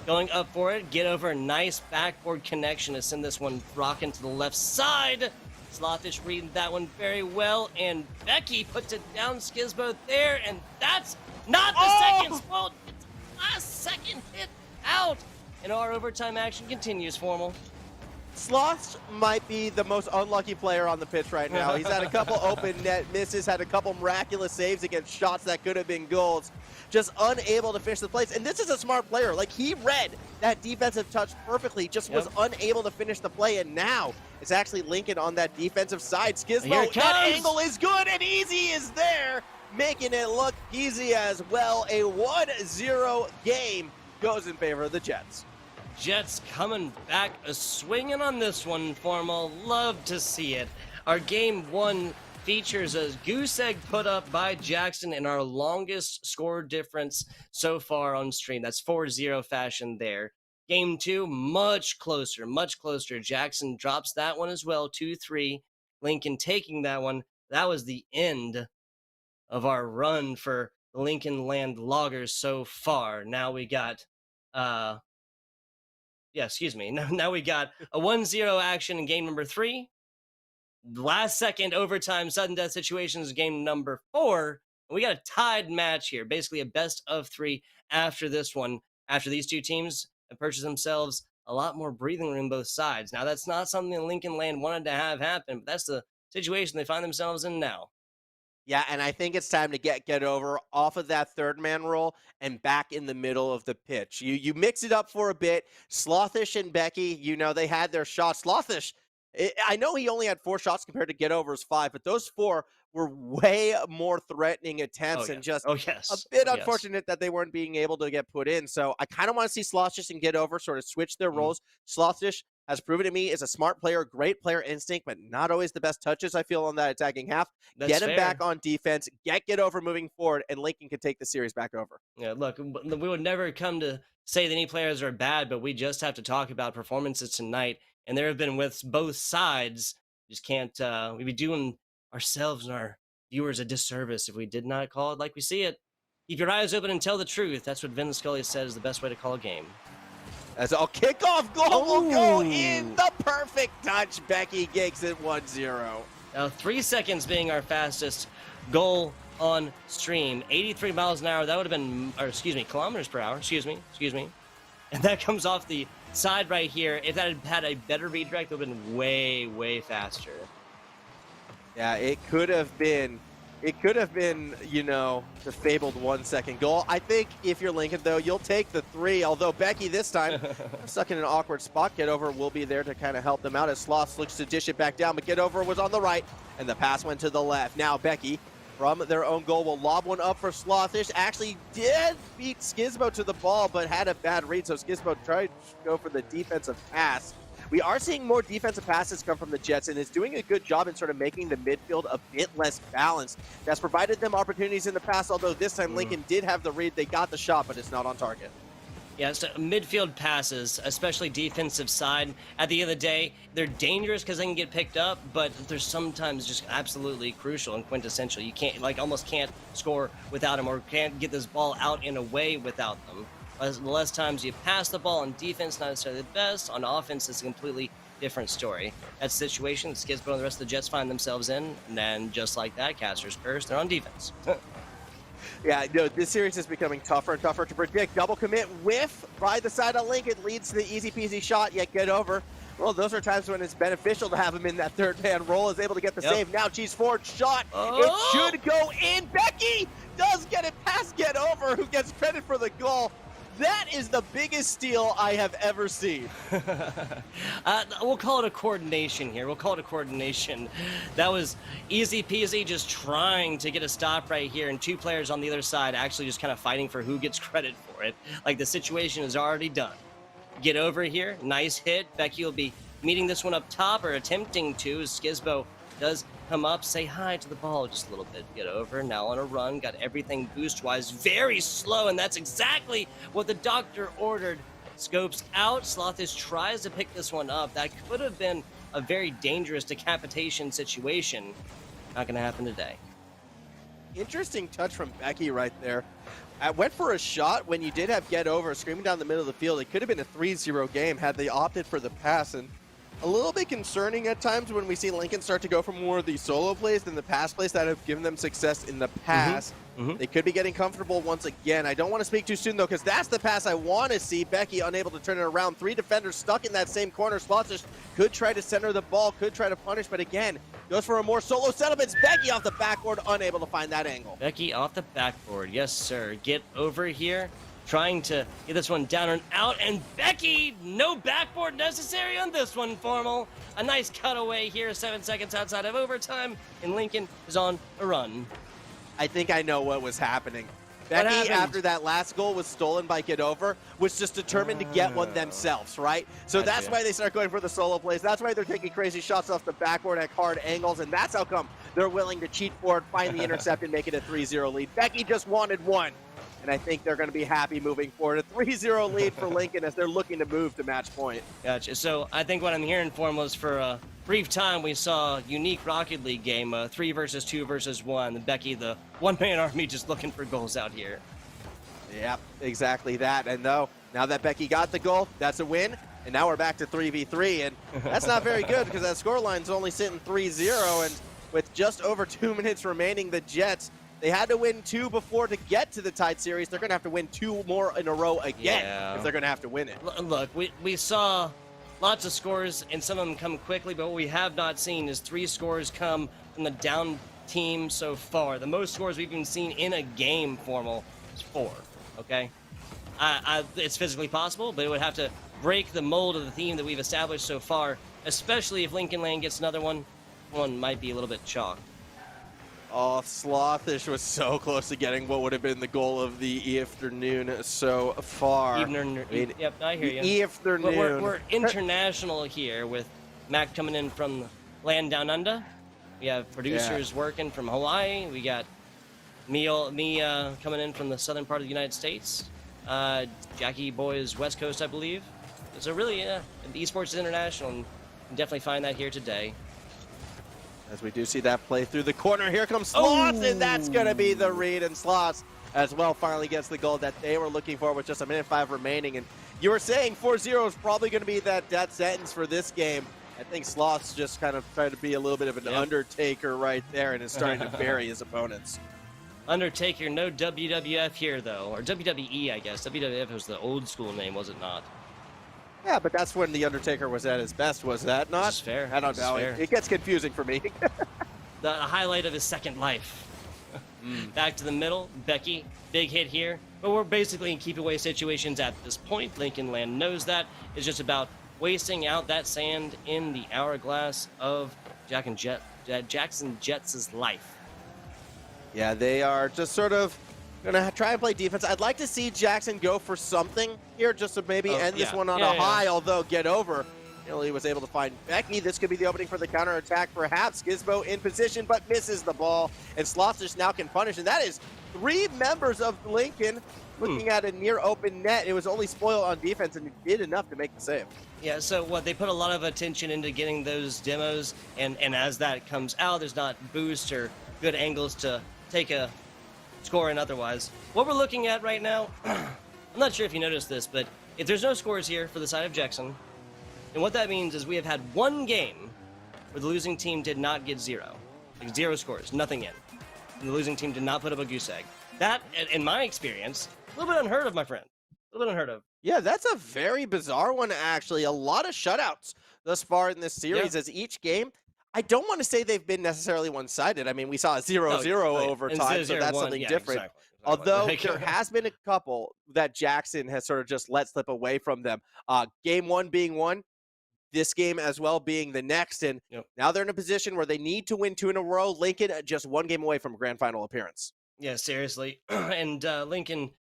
Going up for it. Get Over. Nice backboard connection to send this one rocking to the left side. Slothish reading that one very well, and Becky puts it down. Skizbo there, and that's not the second spoiled. It's the last second hit out. And our overtime action continues, Formal.
Sloth might be the most unlucky player on the pitch right now. He's had a couple open net misses, had a couple miraculous saves against shots that could have been goals. Just unable to finish the plays. And this is a smart player. Like, he read that defensive touch perfectly, just was unable to finish the play. And now it's actually Lincoln on that defensive side. Skizmo, that angle is good, and Easy is there, making it look easy as well. A 1-0 game goes in favor of the Jets.
Jets coming back swinging on this one, Formal. Love to see it. Our game one features a goose egg put up by Jackson in our longest score difference so far on stream. That's 4-0 fashion there. Game two, much closer, much closer. Jackson drops that one as well, 2-3. Lincoln taking that one. That was the end of our run for the Lincoln Land Loggers so far. Now we got Now we got a 1-0 action in game number 3. Last second overtime sudden death situations game number 4. And we got a tied match here, basically a best of 3 after this one. After these two teams have purchased themselves a lot more breathing room both sides. Now that's not something Lincoln Land wanted to have happen, but that's the situation they find themselves in now.
Yeah, and I think it's time to get over off of that third man role and back in the middle of the pitch. You mix it up for a bit. Slothish and Becky, they had their shots. Slothish, I know he only had 4 shots compared to Get Over's 5, but those 4 were way more threatening attempts and just a bit unfortunate that they weren't being able to get put in. So I kind of want to see Slothish and Get Over sort of switch their roles. Slothish has proven to me is a smart player, great player instinct, but not always the best touches, I feel, on that attacking half. Get him back on defense, get over moving forward, and Lincoln can take the series back over.
Yeah, look, we would never come to say that any players are bad, but we just have to talk about performances tonight, and there have been with both sides. Just can't, we'd be doing ourselves and our viewers a disservice if we did not call it like we see it. Keep your eyes open and tell the truth. That's what Vin Scully said is the best way to call a game.
As a kickoff goal will go in, the perfect touch. Becky gets it 1-0.
Now 3 seconds being our fastest goal on stream. 83 miles an hour. That would have been, kilometers per hour. Excuse me. And that comes off the side right here. If that had had a better redirect, it would have been way, way faster.
Yeah, it could have been, the fabled 1-second goal. I think if you're Lincoln, though, you'll take the 3, although Becky this time stuck in an awkward spot. Get Over will be there to kind of help them out as Sloth looks to dish it back down, but Get Over was on the right, and the pass went to the left. Now Becky, from their own goal, will lob one up for Slothish. Actually did beat Skizbo to the ball, but had a bad read, so Skizbo tried to go for the defensive pass. We are seeing more defensive passes come from the Jets, and it's doing a good job in sort of making the midfield a bit less balanced. That's provided them opportunities in the past, although this time Lincoln did have the read. They got the shot, but it's not on target.
Yeah, so midfield passes, especially defensive side, at the end of the day, they're dangerous because they can get picked up, but they're sometimes just absolutely crucial and quintessential. You can't, almost can't score without them, or can't get this ball out and away without them. The less times you pass the ball on defense, not necessarily the best. On offense, it's a completely different story. That's the situation that Skizbo and the rest of the Jets find themselves in, and then just like that, Caster's curse, they're on defense.
Yeah, this series is becoming tougher and tougher to predict. Double commit whiff by the side of Lincoln leads to the easy peasy shot, yet Get Over. Well, those are times when it's beneficial to have him in that third man role, is able to get the save. Now G's forward shot. It should go in. Becky does get it past Get Over, who gets credit for the goal. That is the biggest steal I have ever seen.
We'll call it a coordination here. That was easy peasy, just trying to get a stop right here, and 2 players on the other side actually just kind of fighting for who gets credit for it. Like, the situation is already done. Get Over here. Nice hit. Becky will be meeting this one up top, or attempting to, as Skizbo does come up, say hi to the ball just a little bit. Get Over, now on a run, got everything boost-wise, very slow, and that's exactly what the doctor ordered. Scopes out, Slothish tries to pick this one up. That could have been a very dangerous decapitation situation. Not gonna happen today.
Interesting touch from Becky right there. I went for a shot when you did have Get Over screaming down the middle of the field. It could have been a 3-0 game had they opted for the pass, and a little bit concerning at times when we see Lincoln start to go for more of these solo plays than the pass plays that have given them success in the
Mhm.
past.
Mhm.
They could be getting comfortable once again. I don't want to speak too soon, though, because that's the pass I want to see. Becky unable to turn it around. 3 defenders stuck in that same corner. Slots could try to center the ball, could try to punish, but again, goes for a more solo setup. It's Becky off the backboard, unable to find that angle.
Becky off the backboard. Yes, sir. Get over here. Trying to get this one down and out. And Becky, no backboard necessary on this one, Formal. A nice cutaway here, 7 seconds outside of overtime. And Lincoln is on a run.
I think I know what was happening.
What
Becky,
happened?
after that last goal was stolen by Get Over, was just determined to get one themselves, right? So that's
Gotcha.
why they start going for the solo plays. That's why they're taking crazy shots off the backboard at hard angles, and that's how come they're willing to cheat forward, find the intercept, and make it a 3-0 lead. Becky just wanted one, and I think they're going to be happy moving forward. A 3-0 lead for Lincoln as they're looking to move to match point.
Gotcha. So I think what I'm hearing from was for a brief time we saw a unique Rocket League game, 3 versus 2 versus 1. Becky, the one-man army, just looking for goals out here.
Yep, exactly that. And now that Becky got the goal, that's a win. And now we're back to 3v3, and that's not very good because that scoreline's only sitting 3-0. And with just over 2 minutes remaining, the Jets, they had to win 2 before to get to the tied series. They're going to have to win 2 more in a row again if they're going to have to win it.
Look, we saw lots of scores, and some of them come quickly, but what we have not seen is 3 scores come from the down team so far. The most scores we've even seen in a game, Formal, is 4, okay? It's physically possible, but it would have to break the mold of the theme that we've established so far, especially if Lincoln Land gets another one. One might be a little bit chalked.
Oh, Slothish was so close to getting what would have been the goal of the afternoon so far.
Yep, I hear you.
Afternoon.
We're international here with Mac coming in from land down under. We have producers working from Hawaii. We got me coming in from the southern part of the United States. Jackie Boy's West Coast, I believe. So really, esports is international, and you can definitely find that here today.
As we do see that play through the corner, here comes Slots, and that's going to be the read, and Slots as well finally gets the goal that they were looking for with just 1:05 remaining. And you were saying 4-0 is probably going to be that death sentence for this game. I think Slots just kind of tried to be a little bit of an Undertaker right there and is starting to bury his opponents.
Undertaker, no WWF here, though. Or WWE, I guess. WWF was the old school name, was it not?
Yeah, but that's when The Undertaker was at his best, was that not?
This is fair.
I don't know. It gets confusing for me.
The highlight of his second life. Back to the middle. Becky, big hit here. But we're basically in keep away situations at this point. Lincoln Land knows that. It's just about wasting out that sand in the hourglass of Jackson Jets' life.
Yeah, they are just sort of going to try and play defense. I'd like to see Jackson go for something here just to maybe end this one on a high, although Get Over he was able to find Becky. This could be the opening for the counterattack, perhaps. Gizmo in position, but misses the ball, and Slotters now can punish, and that is 3 members of Lincoln looking at a near open net. It was only spoiled on defense, and it did enough to make the save.
Yeah, so they put a lot of attention into getting those demos, and as that comes out, there's not boost or good angles to take a score and otherwise. What we're looking at right now, I'm not sure if you noticed this, but if there's no scores here for the side of Jackson, and what that means is we have had 1 game where the losing team did not get 0. Like 0 scores, nothing in. And the losing team did not put up a goose egg. That, in my experience, a little bit unheard of, my friend. A little bit unheard of.
Yeah, that's a very bizarre one, actually. A lot of shutouts thus far in this series as each game. I don't want to say they've been necessarily one-sided. I mean, we saw a 0-0 overtime, so that's something different.
Exactly.
Although there has been a couple that Jackson has sort of just let slip away from them. Game 1 being one, this game as well being the next, and now they're in a position where they need to win 2 in a row. Lincoln just 1 game away from a grand final appearance.
Yeah, seriously. And Lincoln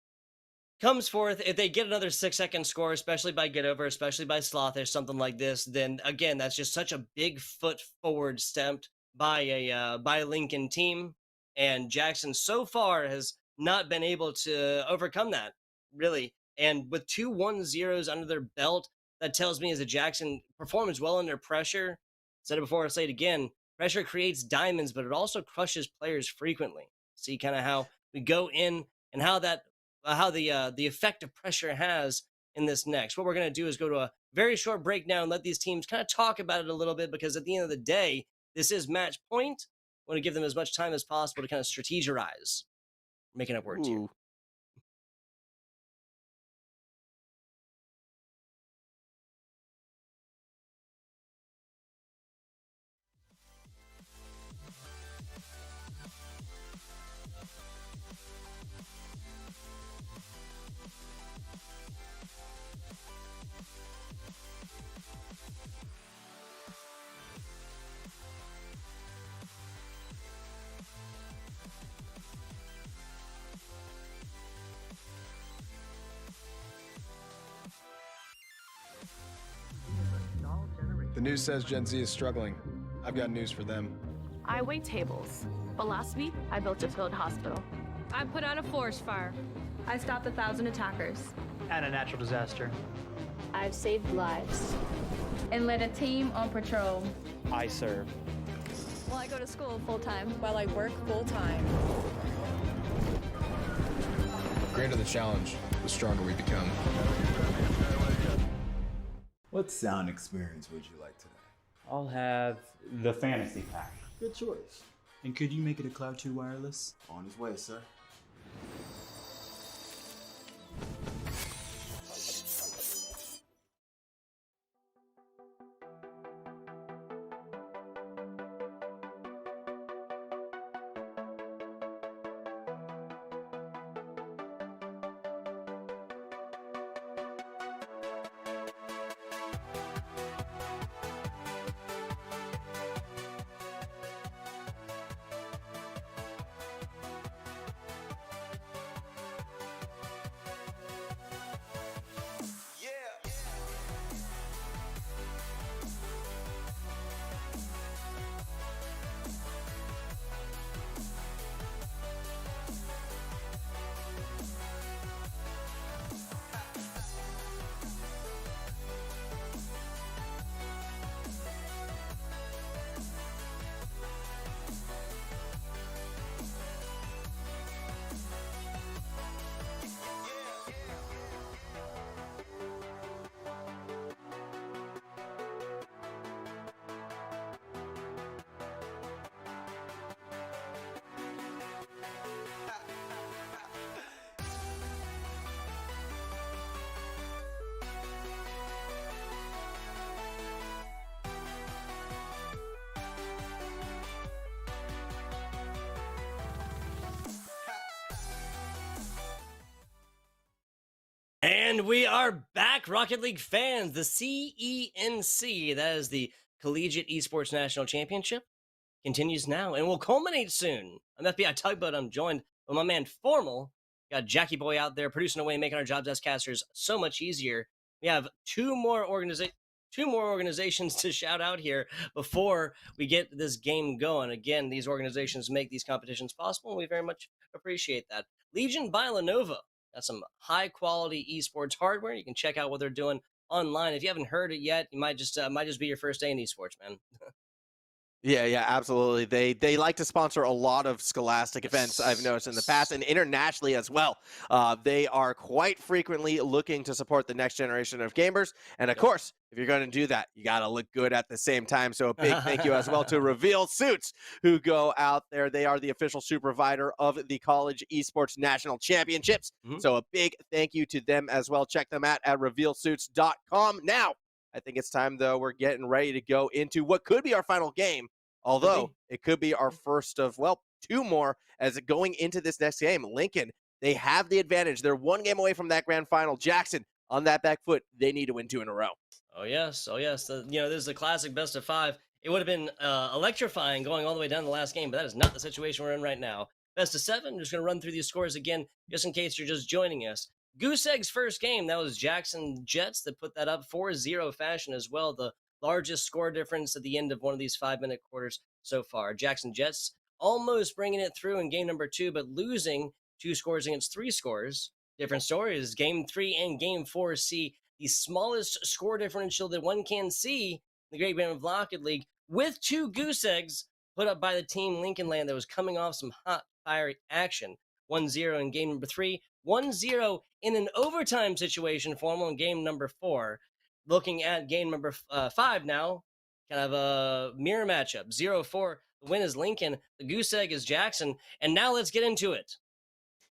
comes forth. If they get another 6-second score, especially by Get Over, especially by Sloth or something like this, then again, that's just such a big foot forward stepped by a Lincoln team. And Jackson so far has not been able to overcome that, really. And with 2 1-0s under their belt, that tells me is that Jackson performs well under pressure. Said it before, I'll say it again. Pressure creates diamonds, but it also crushes players frequently. See kind of how we go in and how that how the effect of pressure has in this next. What we're going to do is go to a very short breakdown, let these teams kind of talk about it a little bit, because at the end of the day, this is match point. I want to give them as much time as possible to kind of strategize. Making up words here.
Ooh.
The news says Gen Z is struggling. I've got news for them.
I wait tables, but last week I built a field hospital.
I put out a forest fire.
I stopped 1,000 attackers.
And a natural disaster.
I've saved lives.
And led a team on patrol.
I serve.
Well, I go to school full-time.
While I work full-time.
The greater the challenge, the stronger we become.
What sound experience would you like today?
I'll have the fantasy pack.
Good choice.
And could you make it a Cloud 2 wireless?
On his way, sir.
And we are back, Rocket League fans. The CENC, that is the Collegiate Esports National Championship, continues now and will culminate soon. I'm FBI Tugboat. I'm joined by my man Formal. Got Jackie Boy out there producing away, making our jobs as casters so much easier. We have two more organizations to shout out here before we get this game going. Again, these organizations make these competitions possible, and we very much appreciate that. Legion by Lenovo. Got some high quality esports hardware. You can check out what they're doing online. If you haven't heard it yet, you might just be your first day in esports, man.
Yeah, absolutely. They like to sponsor a lot of Scholastic events, I've noticed in the past, and internationally as well. They are quite frequently looking to support the next generation of gamers. And of course, if you're going to do that, you got to look good at the same time. So a big thank you as well to Reveal Suits, who go out there. They are the official shoe provider of the College Esports National Championships. So a big thank you to them as well. Check them out at revealsuits.com. Now, I think it's time, though. We're getting ready to go into what could be our final game, although it could be our first of, well, two more as going into this next game. Lincoln, they have the advantage. They're one game away from that grand final. Jackson, on that back foot, they need to win 2 in a row.
Oh, yes. This is the classic best of 5. It would have been electrifying going all the way down to the last game, but that is not the situation we're in right now. Best of 7, I'm just going to run through these scores again, just in case you're just joining us. Goose Egg's first game, that was Jackson Jets that put that up 4-0 fashion as well. The largest score difference at the end of one of these 5-minute quarters so far. Jackson Jets almost bringing it through in game number 2, but losing 2 scores against 3 scores. Different stories. Game 3 and game 4 see the smallest score differential that one can see in the Great Band of Rocket League, with 2 goose eggs put up by the team Lincoln Land that was coming off some hot, fiery action. 1-0 in game number 3, 1-0 in an overtime situation, Formal in game number 4. looking at game number 5 now, kind of a mirror matchup. 0-4. The win is Lincoln. The goose egg is Jackson. And now let's get into it.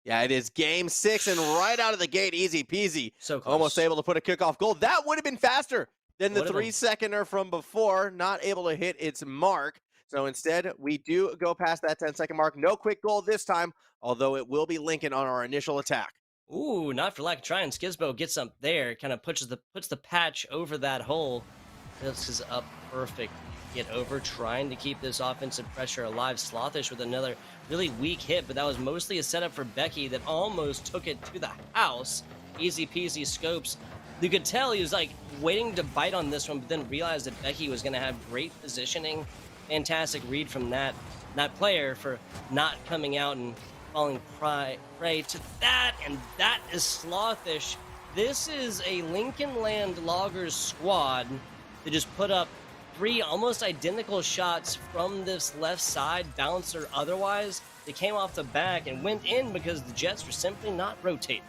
Yeah, it is game 6, and right out of the gate, easy peasy.
So close.
Almost able to put a kickoff goal. That would have been faster than the
Would've been.
3-seconder from before, not able to hit its mark. So instead, we do go past that 10-second mark. No quick goal this time, although it will be Lincoln on our initial attack.
Ooh, not for lack of trying. Skizbo gets up there, kind of puts the patch over that hole. This is a perfect get over, trying to keep this offensive pressure alive. Slothish with another really weak hit, but that was mostly a setup for Becky that almost took it to the house. Easy peasy scopes. You could tell he was like waiting to bite on this one, but then realized that Becky was going to have great positioning. Fantastic read from that player for not coming out and falling prey to that, and that is Slothish. This is a Lincoln Land Loggers squad that just put up 3 almost identical shots from this left side, bounce or otherwise. They came off the back and went in because the Jets were simply not rotating.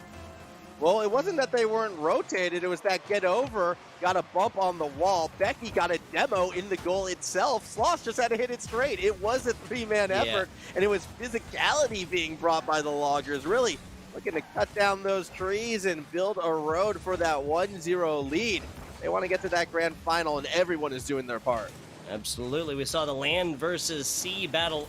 Well, it wasn't that they weren't rotated. It was that get over, got a bump on the wall. Becky got a demo in the goal itself. Sloss just had to hit it straight. It was a 3-man effort, and it was physicality being brought by the Loggers. Really looking to cut down those trees and build a road for that 1-0 lead. They want to get to that grand final, and everyone is doing their part.
Absolutely. We saw the land versus sea battle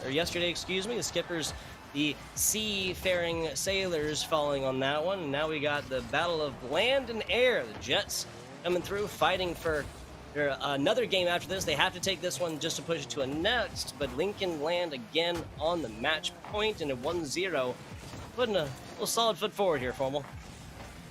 yesterday, excuse me. The Skippers, the seafaring sailors falling on that one. And now we got the battle of land and air. The Jets coming through, fighting for another game after this. They have to take this one just to push it to a next. But Lincoln Land again on the match point and a 1-0. Putting a little solid foot forward here, Formal.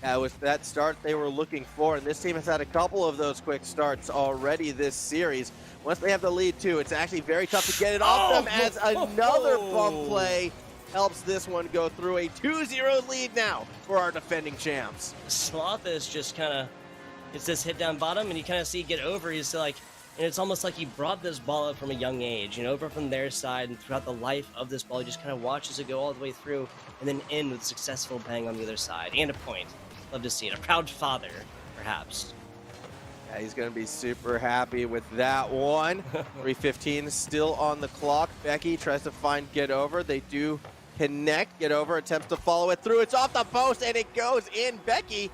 Yeah, it was that start they were looking for, and this team has had a couple of those quick starts already this series. Once they have the lead, too, it's actually very tough to get it off them as another bump play helps this one go through. A 2-0 lead now for our defending champs.
Slothish just kind of, it's this hit down bottom, and you kind of see get over. He's like, and it's almost like he brought this ball up from a young age, over from their side, and throughout the life of this ball, he just kind of watches it go all the way through, and then end with a successful bang on the other side, and a point. Love to see it. A proud father, perhaps.
Yeah, he's going to be super happy with that one. 3:15 still on the clock. Becky tries to find get over. They do connect. Get over attempts to follow it through. It's off the post, and it goes in. Becky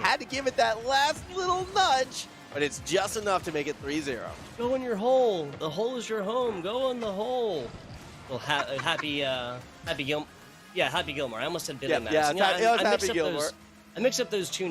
had to give it that last little nudge, but it's just enough to make it 3-0.
Go in your hole. The hole is your home. Go in the hole. Well, Happy Gilmore. I almost said Billy Madison.
It was Happy Gilmore.
I mix up those two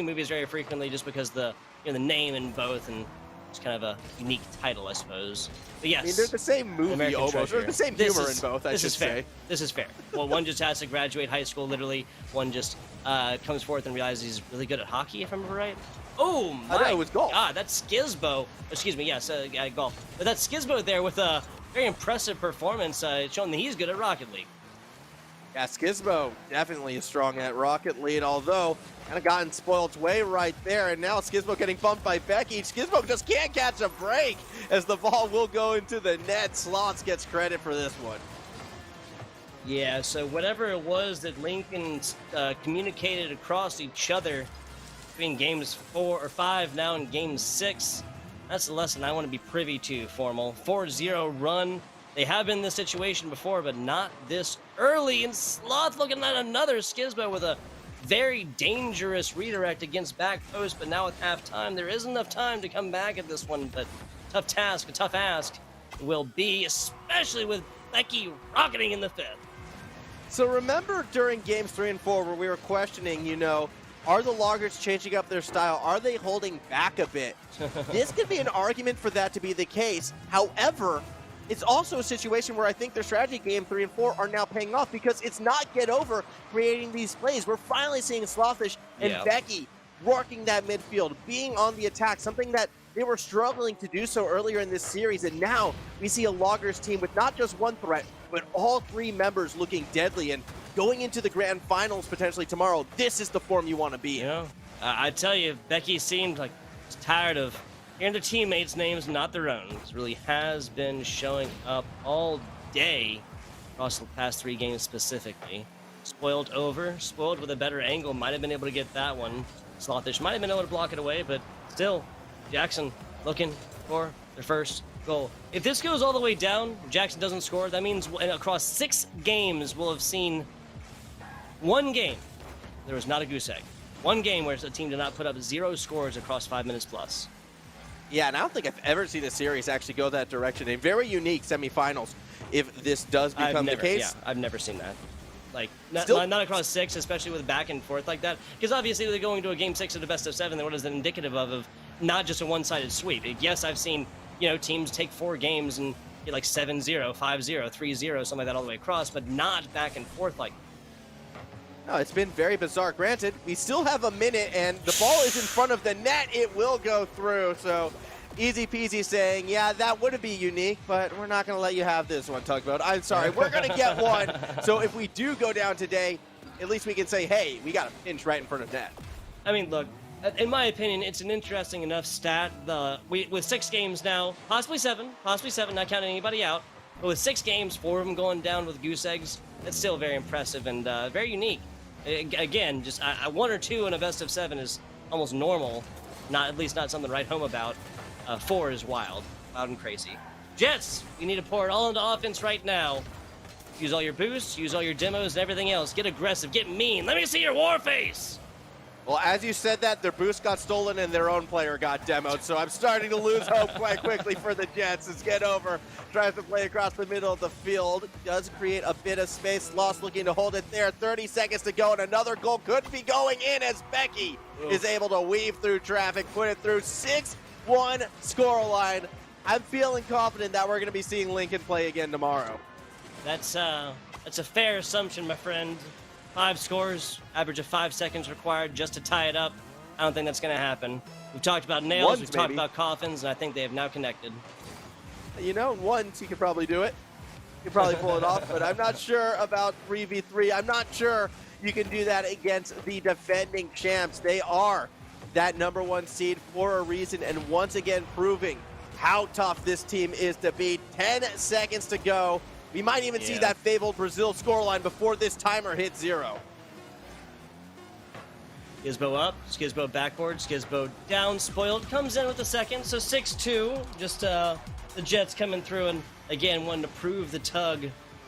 movies very frequently just because the the name in both, and it's kind of a unique title, I suppose. But yes,
I mean, they're the same movie
American
almost.
Treasure.
They're the same humor in both, I should say.
This is fair. Well, one just has to graduate high school, literally. One just comes forth and realizes he's really good at hockey, if I remember right. Oh my
it was golf.
God, that's Skizbo. Excuse me, yes, golf. But that's Skizbo there with a very impressive performance, showing that he's good at Rocket League.
Yeah, Skizbo definitely is strong at Rocket League, although kind of gotten spoiled way right there, and now Skizbo getting bumped by Becky. Skizbo just can't catch a break as the ball will go into the net. Slots gets credit for this one.
Yeah, so whatever it was that Lincoln communicated across each other between games 4 or 5, now in game 6, that's the lesson I want to be privy to, Formal. 4-0 run. They have been in this situation before, but not this early. And Sloth looking at another Skizbo with a very dangerous redirect against back post, but now with halftime, there is enough time to come back at this one, but a tough ask will be, especially with Becky rocketing in the 5th.
So remember during games 3 and 4 where we were questioning, are the Loggers changing up their style? Are they holding back a bit? This could be an argument for that to be the case. However, it's also a situation where I think their strategy game 3 and 4 are now paying off because it's not get over creating these plays. We're finally seeing Slothish and Becky working that midfield, being on the attack, something that they were struggling to do so earlier in this series. And now we see a Loggers team with not just one threat, but all 3 members looking deadly. And going into the grand finals potentially tomorrow, this is the form you want to be in.
I tell you, Becky seemed like she's tired of hearing their teammates' names, not their own. This really has been showing up all day across the past 3 games specifically. Spoiled over. Spoiled with a better angle. Might have been able to get that one. Slothish might have been able to block it away, but still, Jackson looking for their first goal. If this goes all the way down, Jackson doesn't score, that means across 6 games, we'll have seen one game. There was not a goose egg. One game where a team did not put up 0 scores across 5 minutes plus.
Yeah, and I don't think I've ever seen a series actually go that direction. A very unique semifinals if this does become the case.
Yeah, I've never seen that. Like, not across 6, especially with back and forth like that. Because obviously they're going to a game 6 of the best of 7. Then what is that indicative of not just a one-sided sweep? Yes, I've seen, teams take 4 games and get like 7-0, 5-0, 3-0, something like that all the way across, but not back and forth like.
No, it's been very bizarre. Granted, we still have a minute, and the ball is in front of the net. It will go through, so easy peasy saying, yeah, that would be unique, but we're not going to let you have this one, Tugboat. I'm sorry, we're going to get one. So if we do go down today, at least we can say, hey, we got a pinch right in front of net.
I mean, look, in my opinion, it's an interesting enough stat. With 6 games now, possibly 7, not counting anybody out, but with 6 games, 4 of them going down with goose eggs, that's still very impressive and very unique. Again, just 1 or 2 in a best of 7 is almost normal, at least not something to write home about. 4 is wild and crazy. Jets, you need to pour it all into offense right now. Use all your boosts, use all your demos and everything else. Get aggressive, get mean. Let me see your war face.
Well, as you said that, their boost got stolen and their own player got demoed, so I'm starting to lose hope quite quickly for the Jets. Let's get over, tries to play across the middle of the field, does create a bit of space. Lost looking to hold it there, 30 seconds to go, and another goal could be going in as Becky is able to weave through traffic, put it through. 6-1 scoreline. I'm feeling confident that we're going to be seeing Lincoln play again tomorrow.
That's a fair assumption, my friend. 5 scores, average of 5 seconds required just to tie it up. I don't think that's going to happen. We've talked about nails, we've talked about coffins, and I think they have now connected.
Once you could probably do it. You could probably pull it off, but I'm not sure about 3v3. I'm not sure you can do that against the defending champs. They are that #1 seed for a reason, and once again proving how tough this team is to beat. 10 seconds to go. We might even see that fabled Brazil scoreline before this timer hits 0.
Skizbo up, Skizbo backboard, Skizbo down, spoiled, comes in with a second, so 6-2. Just the Jets coming through and again wanting to prove the tug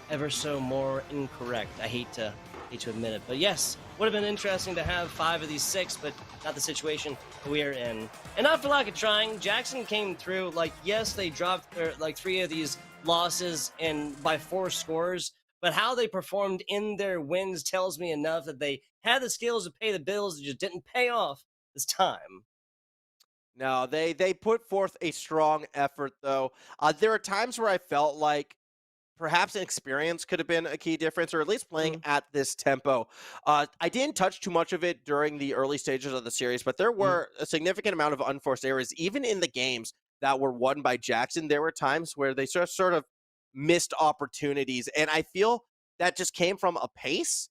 ever so more incorrect. I hate to admit it, but yes, would have been interesting to have 5 of these 6, but not the situation we are in. And not for lack of trying, Jackson came through. Like, yes, they dropped their 3 of these losses and by 4 scores, but how they performed in their wins tells me enough that they had the skills to pay the bills. It just didn't pay off this time.
No, they put forth a strong effort, though. There are times where I felt like perhaps experience could have been a key difference, or at least playing at this tempo. I didn't touch too much of it during the early stages of the series, but there were a significant amount of unforced errors, even in the games that were won by Jackson. There were times where they sort of missed opportunities, and I feel that just came from a pace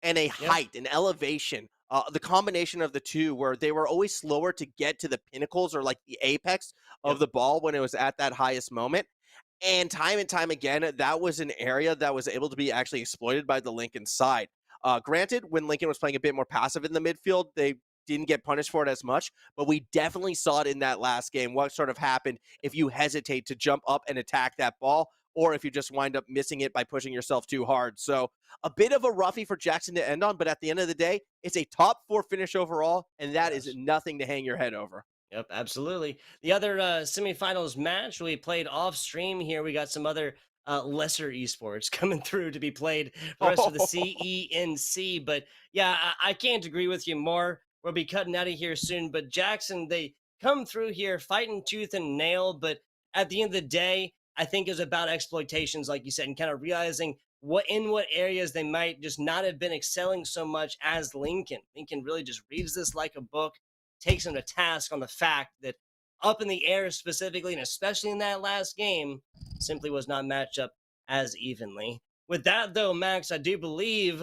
and a height, an elevation. The combination of the two, where they were always slower to get to the pinnacles or like the apex of the ball when it was at that highest moment. And time again, that was an area that was able to be actually exploited by the Lincoln side. Granted, when Lincoln was playing a bit more passive in the midfield, they didn't get punished for it as much, but we definitely saw it in that last game, what sort of happened if you hesitate to jump up and attack that ball, or if you just wind up missing it by pushing yourself too hard. So a bit of a roughie for Jackson to end on, but at the end of the day, it's a top 4 finish overall, and that is nothing to hang your head over.
Yep, absolutely. The other semifinals match we played off stream here. We got some other lesser esports coming through to be played for the rest of the CENC. But yeah, I can't agree with you more. We'll be cutting out of here soon. But Jackson, they come through here fighting tooth and nail. But at the end of the day, I think it's about exploitations, like you said, and kind of realizing what areas they might just not have been excelling so much as Lincoln. Lincoln really just reads this like a book, takes him to task on the fact that up in the air specifically, and especially in that last game, simply was not matched up as evenly. With that, though, Max, I do believe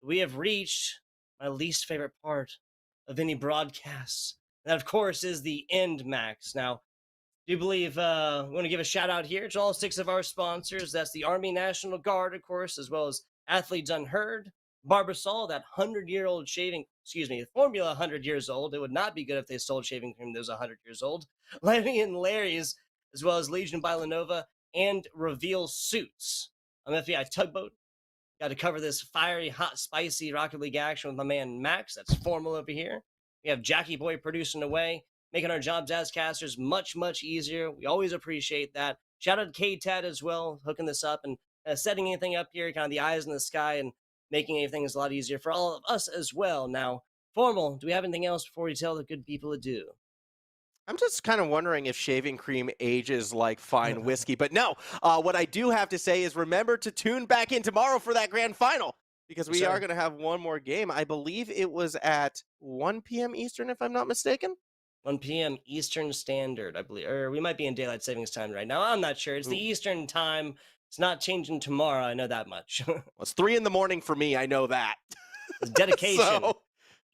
we have reached my least favorite part of any broadcast. That, of course, is the end, Max. Now, I do believe we want to give a shout out here to all 6 of our sponsors. That's the Army National Guard, of course, as well as Athletes Unheard, Barbasol, that 100-year-old shaving, Formula 100 years old. It would not be good if they sold shaving cream that was 100 years old. Lenny and Larry's, as well as Legion by Lenovo and Reveal Suits. I'm FBI Tugboat. Got to cover this fiery, hot, spicy Rocket League action with my man Max. That's formal over here. We have Jackie Boy producing away, making our jobs as casters much, much easier. We always appreciate that. Shout out to K-Tad as well, hooking this up and setting anything up here, kind of the eyes in the sky and making anything a lot easier for all of us as well. Now, Formal, do we have anything else before we tell the good people adieu?
I'm just kind of wondering if shaving cream ages like fine whiskey. But no, what I do have to say is remember to tune back in tomorrow for that grand final, because we are going to have one more game. I believe it was at 1 p.m. Eastern, if I'm not mistaken.
1 p.m. Eastern Standard, I believe. Or we might be in daylight savings time right now. I'm not sure. It's the Eastern time. It's not changing tomorrow. I know that much.
Well, it's 3 in the morning for me. I know that.
It's dedication.
So,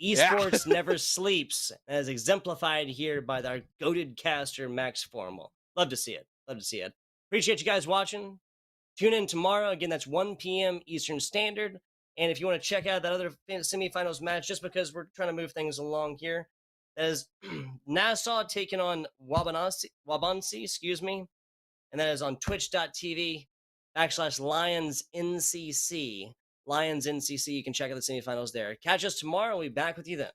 Esports never sleeps, as exemplified here by our goated caster, Max Formal. Love to see it. Love to see it. Appreciate you guys watching. Tune in tomorrow. Again, that's 1 p.m. Eastern Standard. And if you want to check out that other semifinals match, just because we're trying to move things along here, that is Nassau taking on Wabansi, excuse me. And that is on twitch.tv/Lions NCC. Lions NCC. You can check out the semifinals there. Catch us tomorrow. We'll be back with you then.